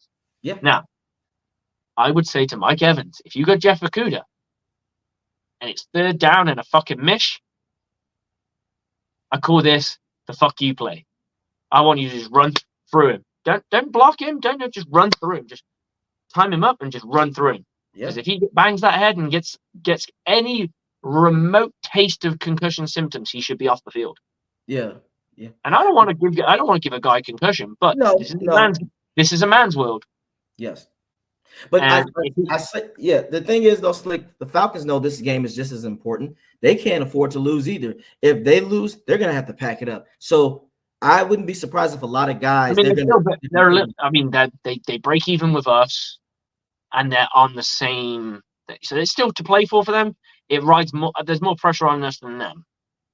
Yeah. Now, I would say to Mike Evans, if you got Jeff Okudah and it's third down and a fucking mish, I call this the fuck you play. I want you to just run through him. Don't block him. Don't just run through him. Just time him up and just run through him. Because if he bangs that head and gets any remote taste of concussion symptoms, he should be off the field. Yeah. Yeah. And I don't want to give a guy a concussion, but this is a man's world. Yes. But I say, yeah, the thing is though, Slick, the Falcons know this game is just as important. They can't afford to lose either. If they lose, they're gonna have to pack it up. So I wouldn't be surprised if a lot of guys. They break even with us, and they're on the same. So there's still to play for them. It rides more. There's more pressure on us than them,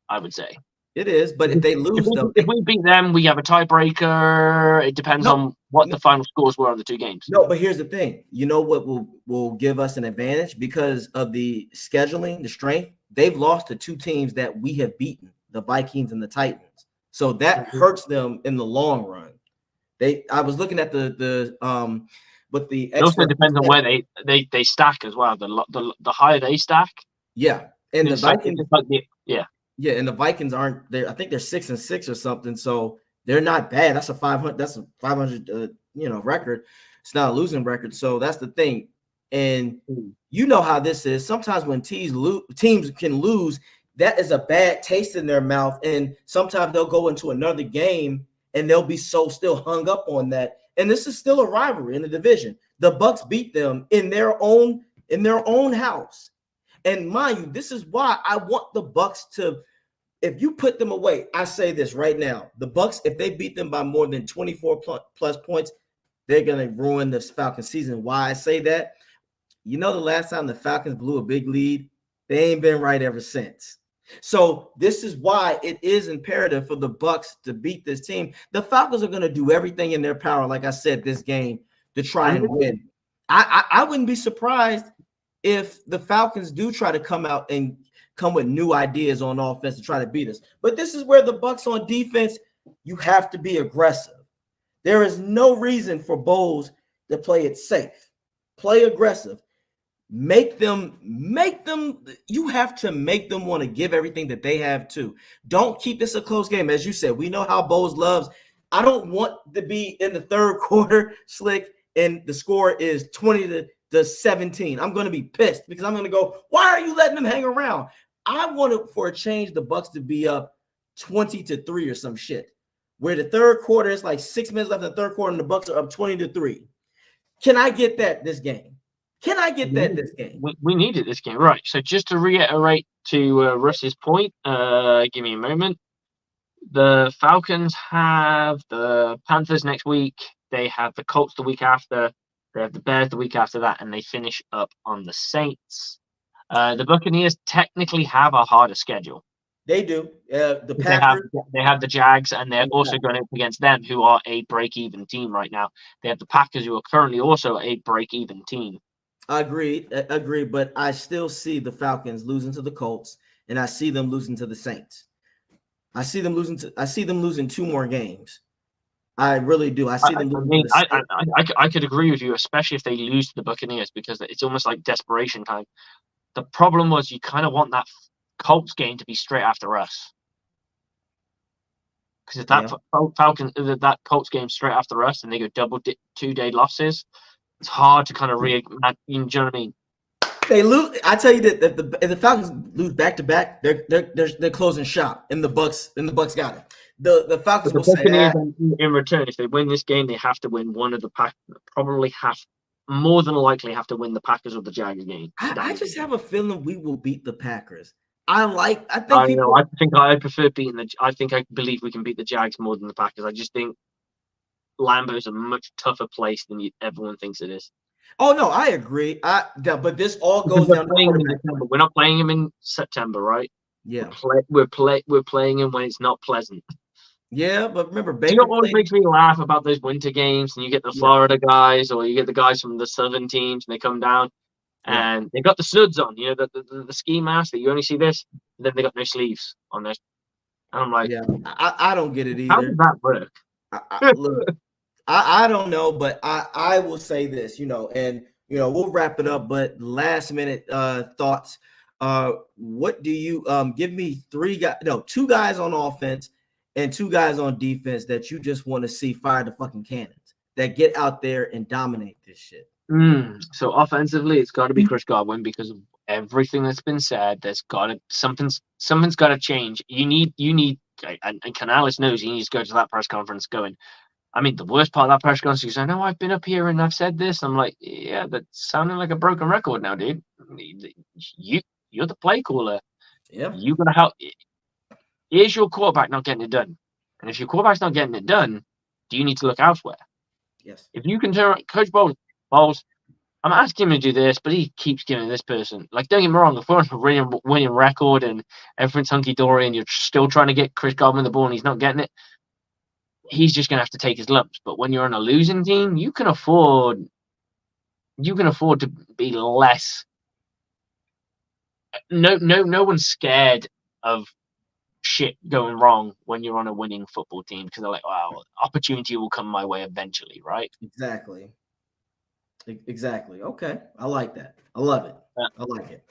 I would say. It is, but if they lose, if we beat them, we have a tiebreaker. It depends on what the final scores were on the two games. No, but here's the thing. You know what will give us an advantage because of the scheduling, the strength. They've lost to two teams that we have beaten, the Vikings and the Titans. So that hurts them in the long run. I was looking at the it also depends on where they stack as well. The higher they stack. Yeah, and the Vikings. Yeah, and the Vikings aren't there. I think they're 6-6 or something, so they're not bad. That's a 500. That's a 500. Record. It's not a losing record. So that's the thing. And you know how this is. Sometimes when teams can lose, that is a bad taste in their mouth. And sometimes they'll go into another game and they'll be still hung up on that. And this is still a rivalry in the division. The Bucs beat them in their own house. And mind you, this is why I want the Bucs to. If you put them away, I say this right now: the Bucs, if they beat them by more than 24 plus points, they're gonna ruin this Falcons season. Why I say that? The last time the Falcons blew a big lead, they ain't been right ever since. So this is why it is imperative for the Bucs to beat this team. The Falcons are gonna do everything in their power, like I said, this game to try and win. I wouldn't be surprised if the Falcons do try to come out and come with new ideas on offense to try to beat us. But this is where the Bucs on defense, you have to be aggressive. There is no reason for Bowles to play it safe. Play aggressive. Make them, you have to make them want to give everything that they have too. Don't keep this a close game. As you said, we know how Bowles loves. I don't want to be in the third quarter, Slick, and the score is 20-17. I'm going to be pissed because I'm going to go, why are you letting them hang around? I wanted for a change the Bucs to be up 20-3 or some shit. Where the third quarter is like 6 minutes left in the third quarter and the Bucs are up 20-3. Can I get that this game? Can I get that this game? We needed this game, right? So just to reiterate to Russ's point, give me a moment. The Falcons have the Panthers next week. They have the Colts the week after. They have the Bears the week after that, and they finish up on the Saints. The Buccaneers technically have a harder schedule. They do. The Packers. They have the Jags, and they're also going up against them, who are a break-even team right now. They have the Packers, who are currently also a break-even team. I agree, but I still see the Falcons losing to the Colts, and I see them losing to the Saints. I see them losing 2 more games. I really do. I see them losing. I could agree with you, especially if they lose to the Buccaneers, because it's almost like desperation time. The problem was you kind of want that Colts game to be straight after us. Because if that Colts game straight after us and they go double 2-day losses, it's hard to kind of you know what I mean? They lose. I tell you that if the Falcons lose back to back, they're closing shop, and the Bucs got it. The Falcons will say in return, if they win this game, they have to win one of the Packers. Probably more than likely have to win the Packers or the Jags game. I just have a feeling we will beat the Packers. I believe we can beat the Jags more than the Packers. I just think Lambeau's a much tougher place than everyone thinks it is. Oh no, I agree. But this all goes down to December. We're not playing him in September, right? Yeah, we're playing him when it's not pleasant. Yeah, but remember, Baker. You know what always makes me laugh about those winter games, and you get the Florida guys, or you get the guys from the southern teams, and they come down, and they got the suds on, you know, the ski mask that you only see this, and then they got no sleeves on this. And I'm like, I don't get it either. How does that work? Look, I don't know, but I will say this, you know, and we'll wrap it up. But last minute thoughts. What do you give me 2 guys on offense and 2 guys on defense that you just want to see fire the fucking cannons, that get out there and dominate this shit? So offensively, it's got to be Chris Godwin, because of everything that's been said. There's got to something's got to change. You need, and Canales knows he needs to go to that press conference going. I mean, the worst part of that press conference is, I know I've been up here and I've said this. I'm like, yeah, that's sounding like a broken record now, dude. You're the play caller. Yeah, you gotta help. Is your quarterback not getting it done? And if your quarterback's not getting it done, do you need to look elsewhere? Yes. If you can turn Coach Bowles, I'm asking him to do this, but he keeps giving this person. Like, don't get me wrong, if we're on a winning record and everything's hunky dory, and you're still trying to get Chris Godwin the ball and he's not getting it, he's just gonna have to take his lumps. But when you're on a losing team, you can afford to be less. No one's scared of shit going wrong when you're on a winning football team, because they're like, wow, opportunity will come my way eventually, right? Exactly. Okay, I like that. I love it. I like it.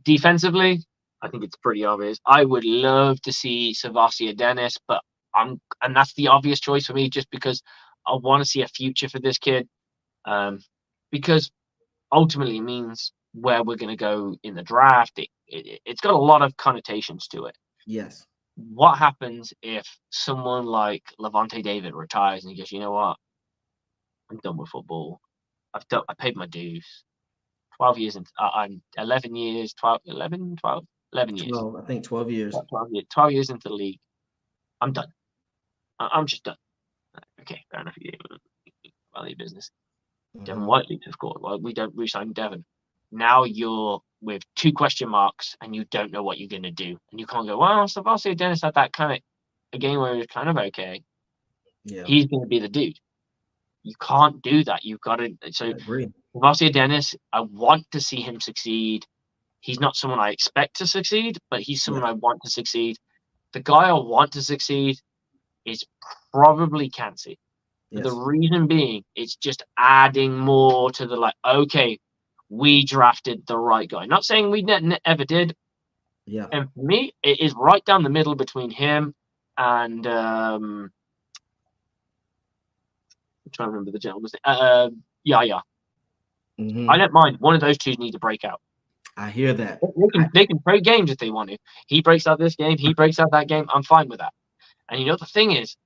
Defensively, I think it's pretty obvious. I would love to see Savasia Dennis, but and that's the obvious choice for me, just because I want to see a future for this kid, because ultimately it means where we're going to go in the draft. It's got a lot of connotations to it. Yes. What happens if someone like Levante David retires and he goes, you know what? I'm done with football. I paid my dues. 12 years into, I'm 11 years, 11 years. 12, I think 12 years. 12 years into the league. I'm done. I'm just done. Okay, fair enough. Value business. Devin Whiteley to score. Well, we don't re-sign Devin. Now you're with 2 question marks and you don't know what you're going to do. And you can't go, well, Savasia Dennis had that kind of a game where he was kind of okay. Yeah. He's going to be the dude. You can't do that. You've got to. So, Savasia Dennis, I want to see him succeed. He's not someone I expect to succeed, but he's someone I want to succeed. The guy I want to succeed is probably Kancey. Yes. The reason being, it's just adding more to the, like, okay, we drafted the right guy. Not saying we ever did. Yeah. And for me, it is right down the middle between him and I'm trying to remember the gentleman's name. Yeah. I don't mind. One of those two need to break out. I hear that. They can play games if they want to. He breaks out this game. He breaks out that game. I'm fine with that. And you know, the thing is,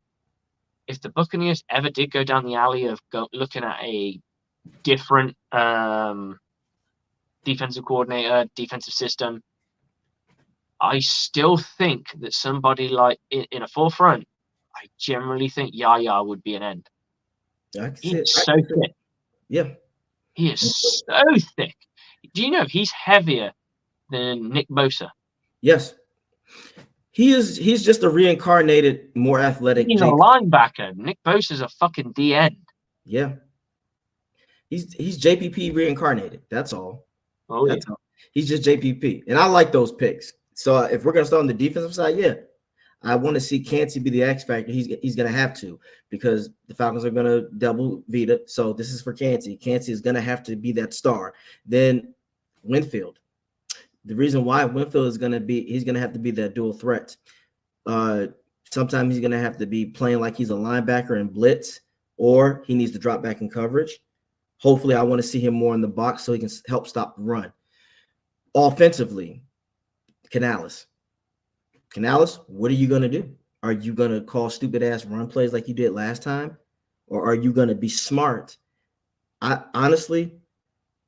if the Buccaneers ever did go down the alley of looking at a different defensive coordinator, defensive system, I still think that somebody like in a forefront, I generally think Yaya would be an end. He's so thick. Yeah. He is so thick. Do you know he's heavier than Nick Bosa? Yes. He's just a reincarnated, more athletic. He's a linebacker. Nick Bosa's a fucking D end. Yeah. He's JPP reincarnated. That's all. Oh, That's all. He's just JPP. And I like those picks. So if we're gonna start on the defensive side, I want to see Kancey be the X factor. He's going to have to, because the Falcons are going to double Vita. So this is for Kancey. Kancey is going to have to be that star. Then Winfield. The reason why Winfield is going to be, he's going to have to be that dual threat. Sometimes he's going to have to be playing like he's a linebacker in blitz, or he needs to drop back in coverage. Hopefully, I want to see him more in the box so he can help stop the run. Offensively, Canales, what are you going to do? Are you going to call stupid-ass run plays like you did last time? Or are you going to be smart? Honestly,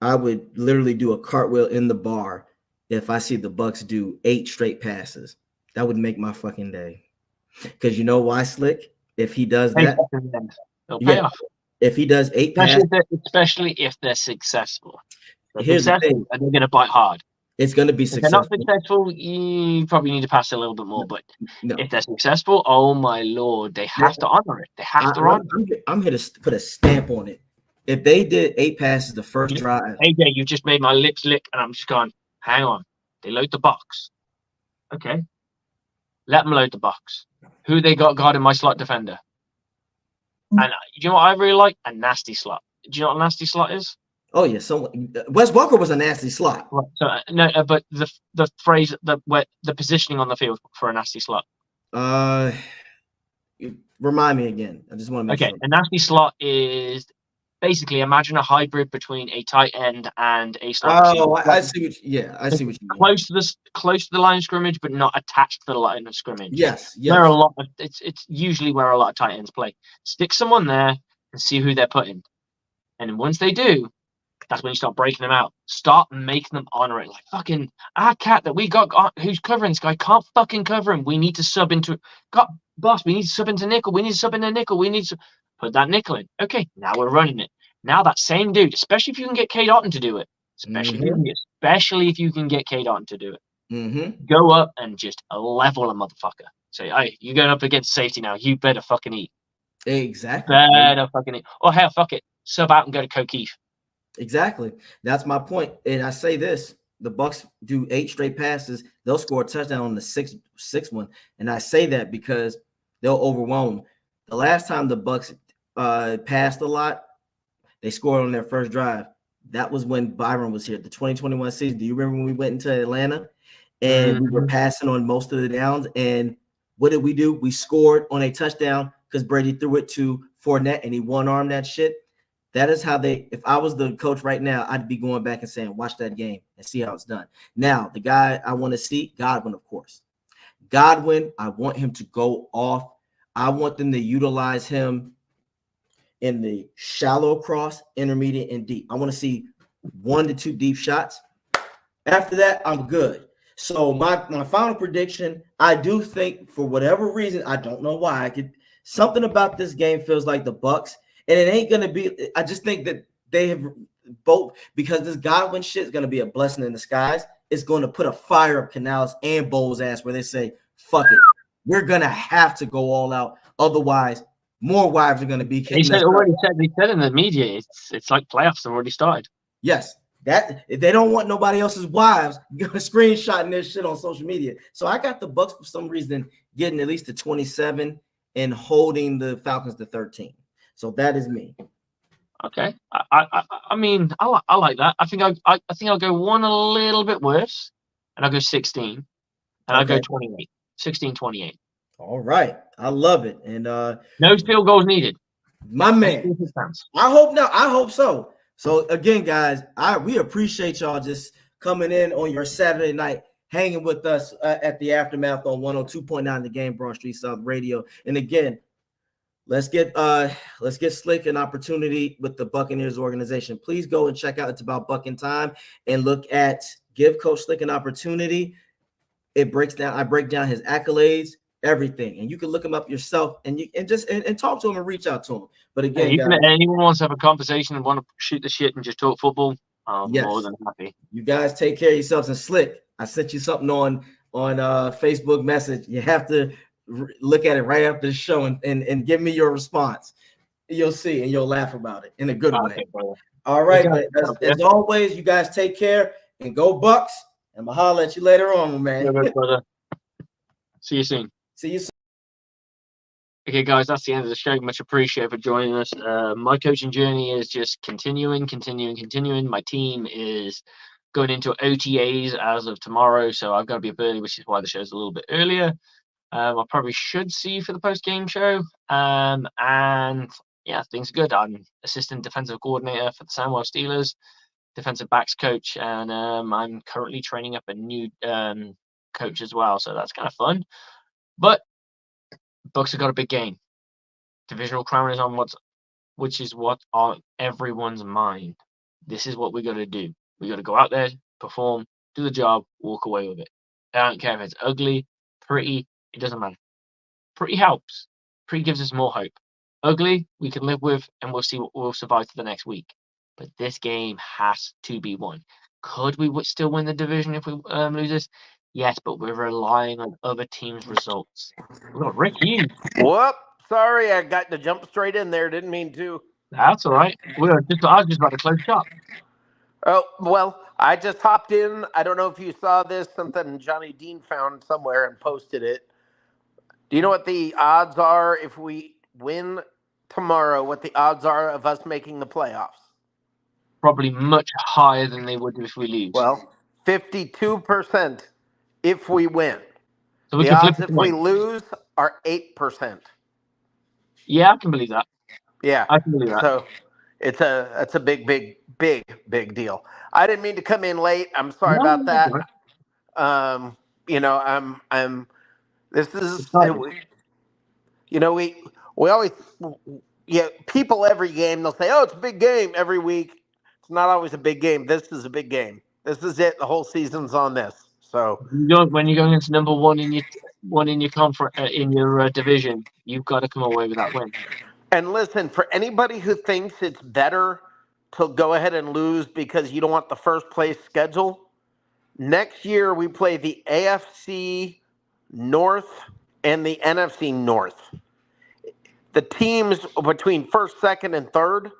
I would literally do a cartwheel in the bar if I see the Bucs do 8 straight passes. That would make my fucking day. Because you know why, Slick? If he does that, it'll pay off. If he does 8 passes, especially if they're successful. Here's the thing. And they're going to bite hard. It's going to be successful. If they're not successful, you probably need to pass a little bit more. But if they're successful, oh my Lord, they have to honor it. They have to honor it. I'm here to put a stamp on it. If they did 8 passes the first drive. AJ, you just made my lips lick, and I'm just going, hang on. They load the box. Okay. Let them load the box. Who they got guarding my slot defender? And you know what I really like? A nasty slot. Do you know what a nasty slot is? Oh yeah, Wes Walker was a nasty slot. Right. So but the phrase the positioning on the field for a nasty slot. Remind me again. I just want to make sure. A nasty slot is basically, imagine a hybrid between a tight end and a slot. Oh, I see what. I see what you mean. Close to the line of scrimmage, but not attached to the line of scrimmage. Yes. Where a lot of it's usually where a lot of tight ends play. Stick someone there and see who they're putting, and then once they do, that's when you start breaking them out. Start making them honor it. Like, fucking our cat that we got who's covering this guy can't fucking cover him. We need to sub into boss. We need to sub into nickel. We need to sub into nickel. We need to put that nickel in. Okay, now we're running it. Now that same dude, especially if you can get Cade Otton to do it, especially if you can get Cade Otton to do it, go up and just level a motherfucker. Say, hey, you're going up against safety now. You better fucking eat. Exactly. Better fucking eat. Or hell, fuck it. Sub out and go to Cokeef. Exactly. That's my point. And I say this: the Bucs do 8 straight passes, they'll score a touchdown on the sixth one. And I say that because they'll overwhelm them. The last time the Bucs passed a lot, they scored on their first drive. That was when Byron was here, the 2021 season. Do you remember when we went into Atlanta and we were passing on most of the downs? And what did we do? We scored on a touchdown because Brady threw it to Fournette and he one-armed that shit. That is how if I was the coach right now, I'd be going back and saying, watch that game and see how it's done. Now, the guy I want to see, Godwin, of course. Godwin, I want him to go off. I want them to utilize him in the shallow cross, intermediate, and deep. I want to see 1 to 2 deep shots. After that, I'm good. So my final prediction, I do think for whatever reason, I don't know why, something about this game feels like the Bucs. And it ain't going to be – I just think that they have both – because this Godwin shit is going to be a blessing in disguise. It's going to put a fire up Canales and Bowles' ass where they say, fuck it. We're going to have to go all out. Otherwise, more wives are going to be kicking. They said in the media, it's like playoffs have already started. Yes. That if they don't want nobody else's wives screenshotting their shit on social media. So I got the Bucs for some reason getting at least to 27 and holding the Falcons to 13. So that is me. Okay. I mean, I like that. I think I'll go one a little bit worse, and I'll go 16, and I'll go 28. 16-28. All right. I love it. And no field goals needed. My man. I hope not. I hope so. So again, guys, we appreciate y'all just coming in on your Saturday night, hanging with us at the Aftermath on 102.9 The Game, Broad Street South Radio. And again, let's get Slick an opportunity with the Buccaneers organization. Please go and check out It's About Buck in Time and look at Give Coach Slick an Opportunity. I break down his accolades, everything, and you can look him up yourself and talk to him and reach out to him. But again, guys, anyone wants to have a conversation and want to shoot the shit and just talk football, yes, more than happy. You guys take care of yourselves. And Slick, I sent you something on Facebook message. You have to look at it right after the show and give me your response. You'll see and you'll laugh about it in a good way. Brother. All right, as always, you guys take care and go Bucs. And I'll holler at you later on, man. Yeah, brother. See you soon. See you soon. Okay, guys, that's the end of the show. Much appreciated for joining us. My coaching journey is just continuing. My team is going into OTAs as of tomorrow, so I've got to be up early, which is why the show's a little bit earlier. I probably should see you for the post-game show. And yeah, things are good. I'm assistant defensive coordinator for the Sandwell Steelers, defensive backs coach, and I'm currently training up a new coach as well, so that's kind of fun. But Bucs have got a big game. Divisional crown is on which is what on everyone's mind. This is what we got to do. We got to go out there, perform, do the job, walk away with it. I don't care if it's ugly, pretty, it doesn't matter. Pretty helps. Pretty gives us more hope. Ugly, we can live with, and we'll see what we'll survive to the next week. But this game has to be won. Could we still win the division if we lose this? Yes, but we're relying on other teams' results. We've got Rick Hughes. Whoop! Sorry, I got to jump straight in there. Didn't mean to. That's all right. I was just about to close shop. Oh, well, I just hopped in. I don't know if you saw this, something Johnny Dean found somewhere and posted it. Do you know what the odds are if we win tomorrow, what the odds are of us making the playoffs? Probably much higher than they would if we lose. Well, 52% if we win. So we the can flip odds it if to we one. lose are 8%. Yeah, I can believe that. Yeah, I can believe that. So that's a big deal. I didn't mean to come in late. I'm sorry about that. Right. You know, I'm. This is, Exciting. you know, we always, people every game they'll say, oh, it's a big game every week. It's not always a big game. This is a big game. This is it. The whole season's on this. So when you're going into number one in your conference in your division, you've got to come away with that win. And listen, for anybody who thinks it's better to go ahead and lose because you don't want the first place schedule, next year we play the AFC North and the NFC North. The teams between first, second, and third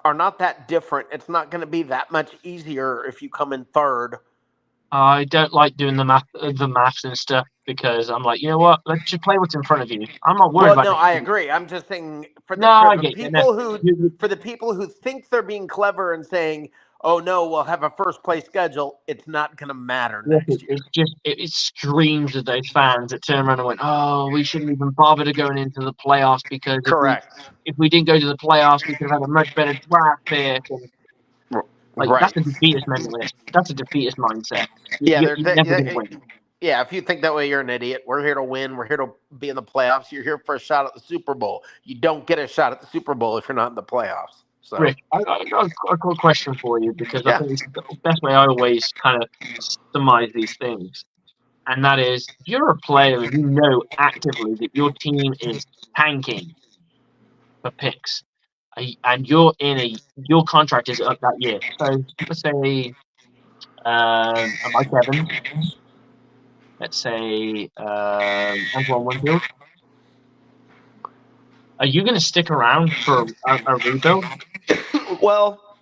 are not that different. It's not going to be that much easier if you come in third. I don't like doing the maths and stuff because I'm like, you know what? Let's just play what's in front of you. I'm not worried about. No, I agree. I'm just saying for the people who think they're being clever and saying, "Oh no, we'll have a first place schedule." It's not going to matter next year. It screams at those fans that turn around and went, "Oh, we shouldn't even bother to going into the playoffs because if we didn't go to the playoffs, we could have had a much better draft pick." And, that's a defeatist mentality. That's a defeatist mindset. You're never going to win. Yeah, if you think that way, you're an idiot. We're here to win. We're here to be in the playoffs. You're here for a shot at the Super Bowl. You don't get a shot at the Super Bowl if you're not in the playoffs. So, Rick, I got a quick question for you because I think it's the best way I always kind of summarize these things. And that is, if you're a player and you know actively that your team is tanking for picks, and your contract is up that year. So let's say Mike Evans, let's say Antoine Winfield. Are you going to stick around for a rebuild? Well,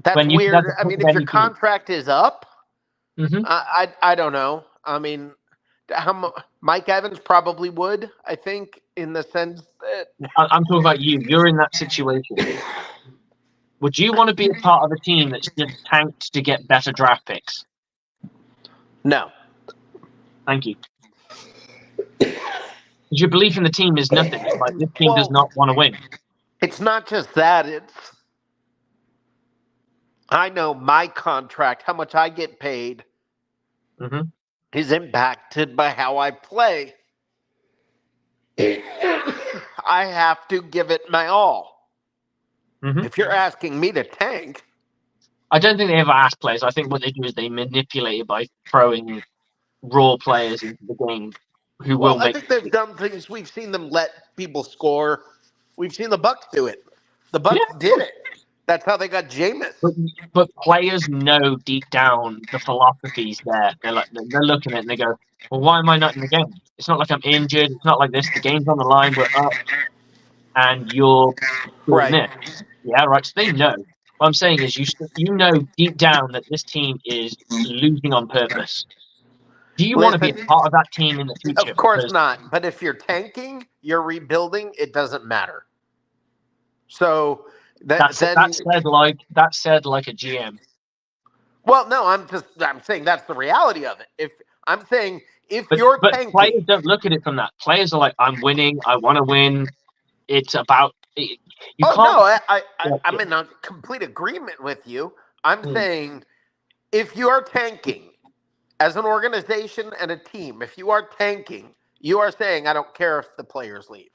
that's weird. I mean, if your contract is up, I don't know. I mean, Mike Evans probably would, I think, in the sense that... I'm talking about you. You're in that situation. Would you want to be a part of a team that's just tanked to get better draft picks? No. Thank you. Your belief in the team is nothing. It's like this team does not want to win. It's not just that. I know my contract, how much I get paid, is impacted by how I play. I have to give it my all. If you're asking me to tank, I don't think they ever ask players. I think what they do is they manipulate it by throwing raw players into the game. I think they've done things. We've seen them let people score. We've seen the Bucs do it. The Bucs did it. That's how they got Jameis. But players know deep down the philosophies there. They're looking at it and they go, well, why am I not in the game? It's not like I'm injured. It's not like this. The game's on the line. We're up. And you're doing this. Yeah, right. So they know. What I'm saying is you know deep down that this team is losing on purpose. Do you want to be a part of that team in the future? Of course Because not. But if you're tanking, you're rebuilding, it doesn't matter. So that said like a GM. Well, no, I'm saying that's the reality of it. If But you're tanking, players don't look at it from that. Players are like, I'm winning, I want to win. It's about you can't. No, I'm in a complete agreement with you. I'm saying if you are tanking as an organization and a team, if you are tanking, you are saying I don't care if the players leave.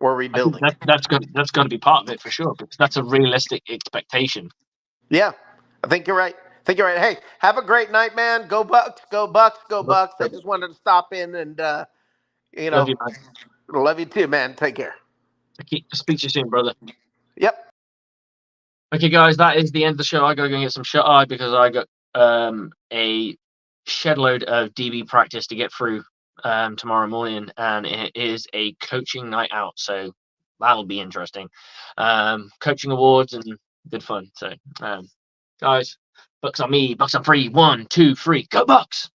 We're rebuilding. That's going to be part of it for sure, because that's a realistic expectation. Yeah, I think you're right. Hey, have a great night, man. Go Bucs, go Bucs, go Bucs. I just wanted to stop in and Love you, man. Love you too, man. Take care. Speak to you soon, brother. Yep. Okay, guys, that is the end of the show. I gotta go and get some shut eye because I got a shed load of DB practice to get through tomorrow morning, and it is a coaching night out, so that'll be interesting. Coaching awards and good fun. So, guys, Bucs on me, Bucs on 3. 1, 2, 3, go Bucs!